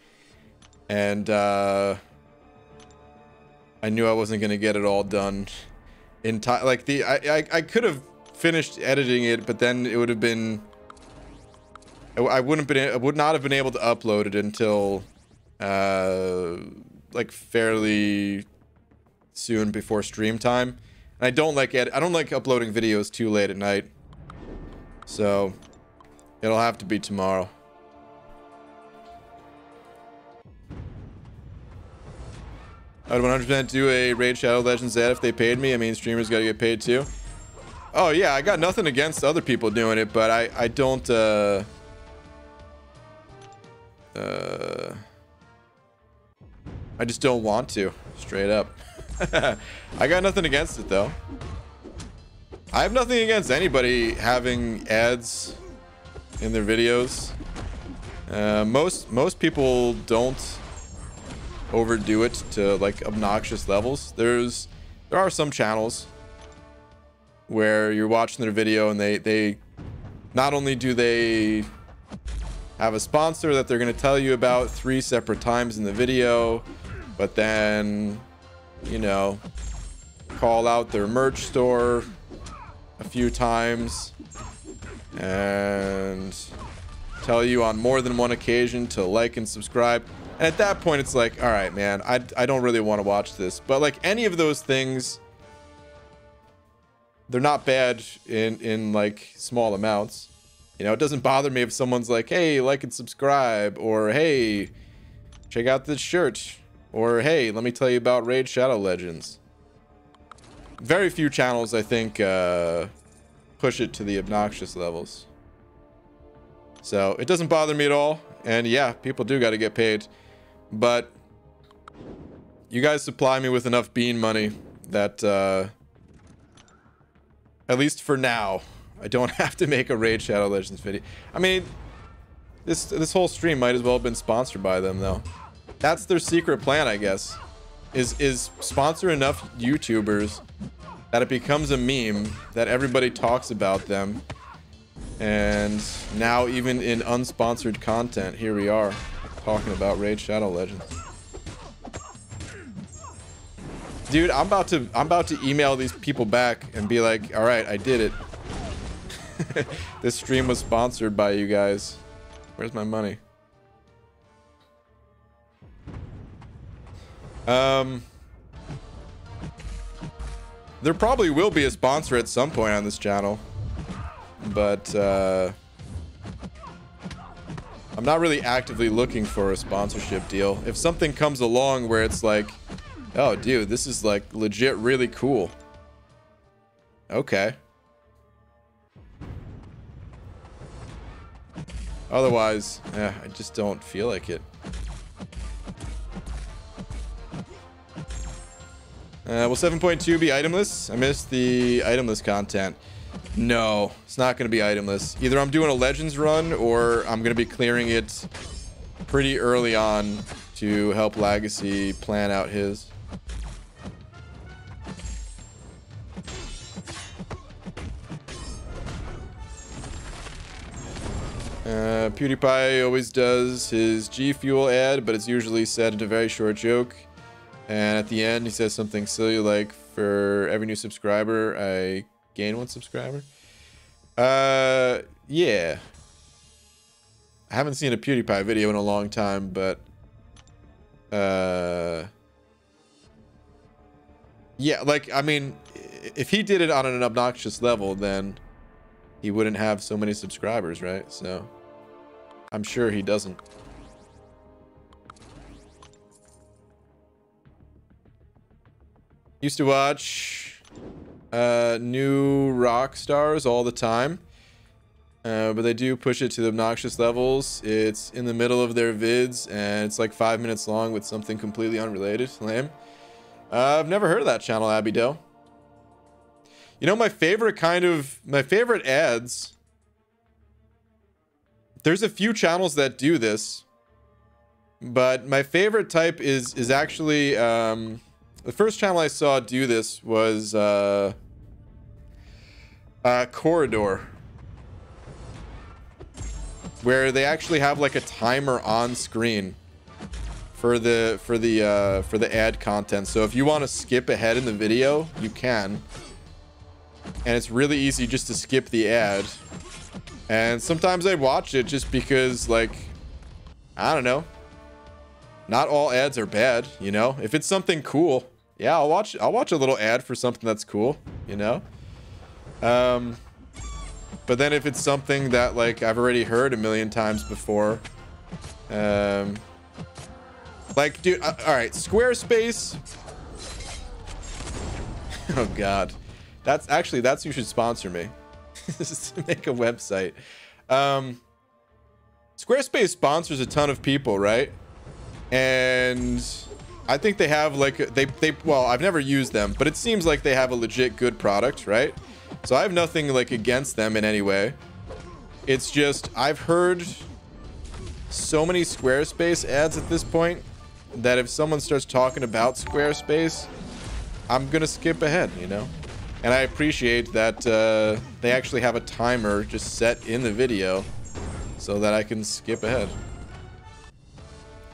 and I knew I wasn't gonna get it all done in time. Like I could have finished editing it, but then it would have been, I would not have been able to upload it until like fairly soon before stream time. And I don't like uploading videos too late at night, so it'll have to be tomorrow. I would 100% do a Raid Shadow Legends ad if they paid me. I mean, streamers gotta get paid too. Oh yeah, I got nothing against other people doing it, but I don't I just don't want to, straight up. I got nothing against it though. I have nothing against anybody having ads in their videos. Most people don't overdo it to like obnoxious levels. There are some channels where you're watching their video and they not only do they have a sponsor that they're going to tell you about 3 separate times in the video, but then, you know, call out their merch store a few times and tell you on more than one occasion to like and subscribe. And at that point, it's like, all right, man, I don't really want to watch this. But like any of those things, they're not bad in like small amounts. You know, it doesn't bother me if someone's like, hey, like and subscribe, or hey, check out this shirt, or hey, let me tell you about Raid Shadow Legends. Very few channels, I think, push it to the obnoxious levels. So it doesn't bother me at all. And yeah, people do got to get paid. But you guys supply me with enough bean money that, at least for now, I don't have to make a Raid Shadow Legends video. I mean, this whole stream might as well have been sponsored by them, though. That's their secret plan, I guess. Is sponsor enough YouTubers that it becomes a meme, that everybody talks about them. And now even in unsponsored content, here we are talking about Raid Shadow Legends. Dude, I'm about to email these people back and be like, all right, I did it. This stream was sponsored by you guys. Where's my money? There probably will be a sponsor at some point on this channel, but I'm not really actively looking for a sponsorship deal. If something comes along where it's like, oh dude, this is like legit really cool, okay. Otherwise, I just don't feel like it. Will 7.2 be itemless? I missed the itemless content. No, it's not going to be itemless. Either I'm doing a Legends run or I'm going to be clearing it pretty early on to help Legacy plan out his. PewDiePie always does his G Fuel ad, but it's usually said in a very short joke. And at the end, he says something silly like, for every new subscriber, I gain 1 subscriber. Yeah. I haven't seen a PewDiePie video in a long time, but... yeah, like, I mean, if he did it on an obnoxious level, then he wouldn't have so many subscribers, right? So, I'm sure he doesn't. Used to watch new rock stars all the time, but they do push it to the obnoxious levels. It's in the middle of their vids and it's like 5 minutes long with something completely unrelated. Lame. I've never heard of that channel, Abby Doe. You know, my favorite ads, there's a few channels that do this, but my favorite type is actually the first channel I saw do this was Corridor, where they actually have like a timer on screen for the ad content. So if you want to skip ahead in the video, you can, and it's really easy just to skip the ad. And sometimes I watch it just because, like, I don't know, not all ads are bad, you know. If it's something cool, yeah, I'll watch a little ad for something that's cool, you know. But then if it's something that, like, I've already heard a million times before, like, dude, all right, Squarespace. Oh God, that's you should sponsor me. Just to make a website. Squarespace sponsors a ton of people, right? And I think they have like well, I've never used them, but it seems like they have a legit good product, right? So I have nothing like against them in any way. It's just I've heard so many Squarespace ads at this point that if someone starts talking about Squarespace, I'm gonna skip ahead, you know. And I appreciate that they actually have a timer just set in the video so that I can skip ahead.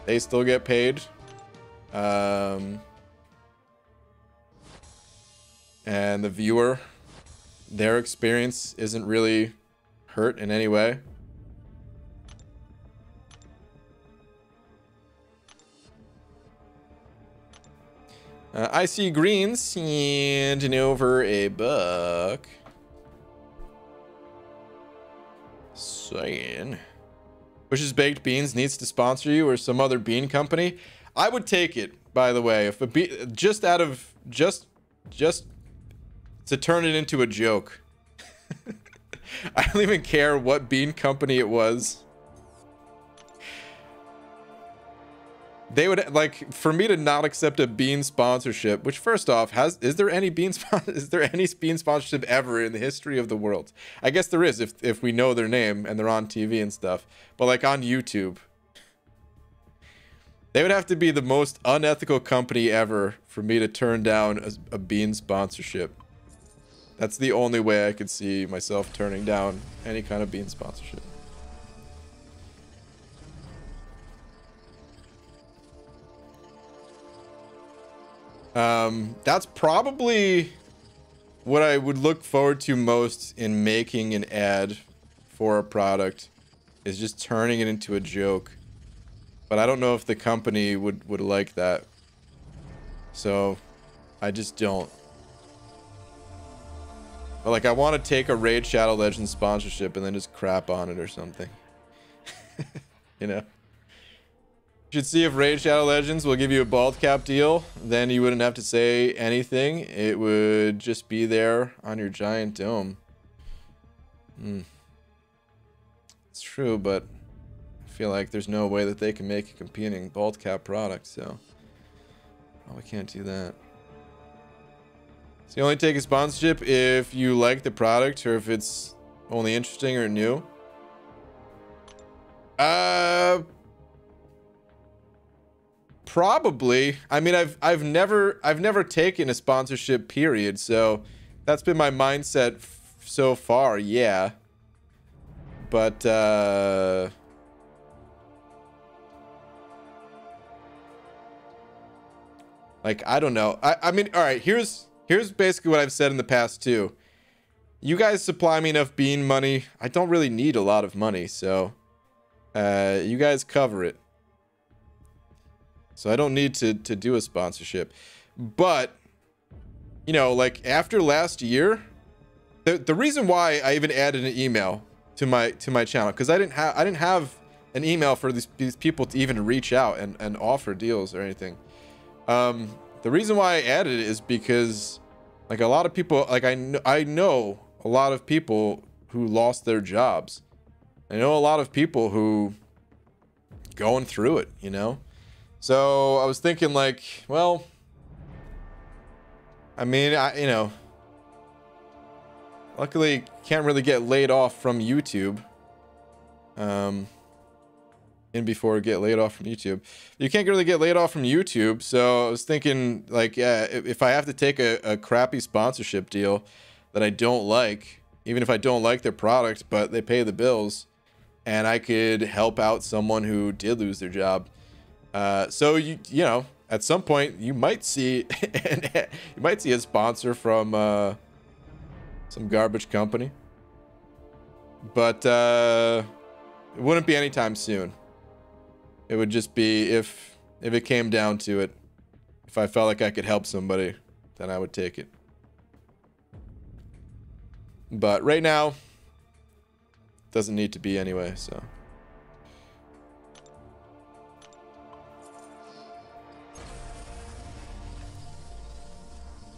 They still get paid. And the viewer, their experience isn't really hurt in any way. I see greens sending over a buck. Saying Bush's Baked Beans needs to sponsor you or some other bean company. I would take it, by the way, if a just to turn it into a joke. I don't even care what bean company it was. They would, like, for me to not accept a bean sponsorship, which first off, is there any bean sponsorship ever in the history of the world? I guess there is if we know their name and they're on TV and stuff. But like on YouTube, they would have to be the most unethical company ever for me to turn down a bean sponsorship. That's the only way I could see myself turning down any kind of bean sponsorship. That's probably what I would look forward to most in making an ad for a product, is just turning it into a joke. But I don't know if the company would like that. So I just don't. But like, I want to take a Raid Shadow Legends sponsorship and then just crap on it or something. You know? You should see if Raid Shadow Legends will give you a bald cap deal. Then you wouldn't have to say anything. It would just be there on your giant dome. It's true, but I feel like there's no way that they can make a competing bald cap product, so probably can't do that. So you only take a sponsorship if you like the product or if it's only interesting or new. Probably. I mean, I've never taken a sponsorship, period, so that's been my mindset so far. Yeah, but like, I don't know. I mean, all right, here's basically what I've said in the past too. You guys supply me enough bean money. I don't really need a lot of money, so you guys cover it. So I don't need to do a sponsorship. But, you know, like after last year, the reason why I even added an email to my channel, because I didn't have an email for these people to even reach out and offer deals or anything. The reason why I added it is because, like, a lot of people, like, I know a lot of people who lost their jobs. I know a lot of people who going through it, you know. So I was thinking, like, well, I mean, you know, luckily can't really get laid off from YouTube. Before get laid off from YouTube, you can't really get laid off from YouTube. So I was thinking, like, yeah, if I have to take a crappy sponsorship deal that I don't like, even if I don't like their product, but they pay the bills, and I could help out someone who did lose their job. So you know, at some point you might see a sponsor from some garbage company, but it wouldn't be anytime soon. It would just be if it came down to it. If I felt like I could help somebody, then I would take it. But right now, doesn't need to be anyway, so.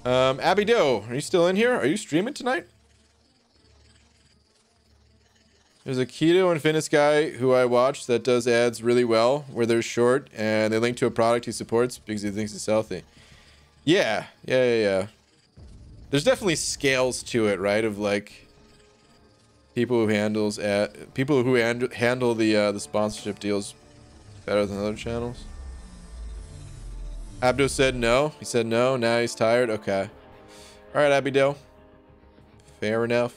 Abby Doe, are you still in here? Are you streaming tonight? There's a keto and fitness guy who I watch that does ads really well, where they're short and they link to a product he supports because he thinks it's healthy. Yeah. There's definitely scales to it, right? Of like people who handle the sponsorship deals better than other channels. Abdo said no. He said no. Now he's tired. Okay. All right, Abido. Fair enough.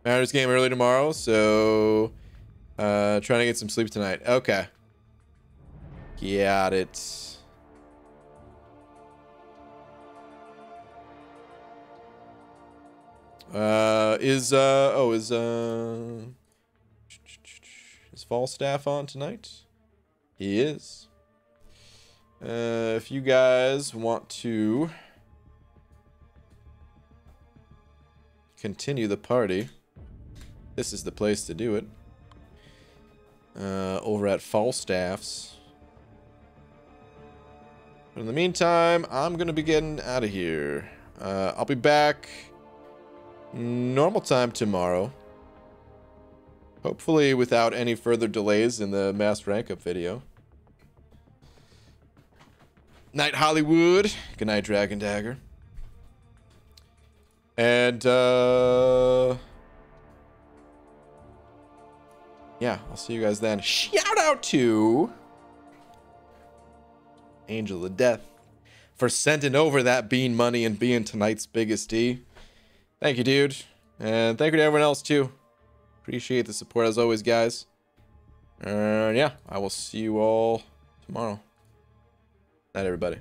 Mariners game early tomorrow, so trying to get some sleep tonight. Okay. Got it. Is Falstaff on tonight? He is. If you guys want to continue the party, this is the place to do it. Over at Falstaff's. But in the meantime, I'm gonna be getting out of here. I'll be back normal time tomorrow. Hopefully without any further delays in the mass rank up video. Night Hollywood. Good night, Dragon Dagger. And yeah, I'll see you guys then. Shout out to Angel of Death for sending over that bean money and being tonight's biggest D. Thank you, dude. And thank you to everyone else too. Appreciate the support as always, guys. Yeah, I will see you all tomorrow. Night, everybody.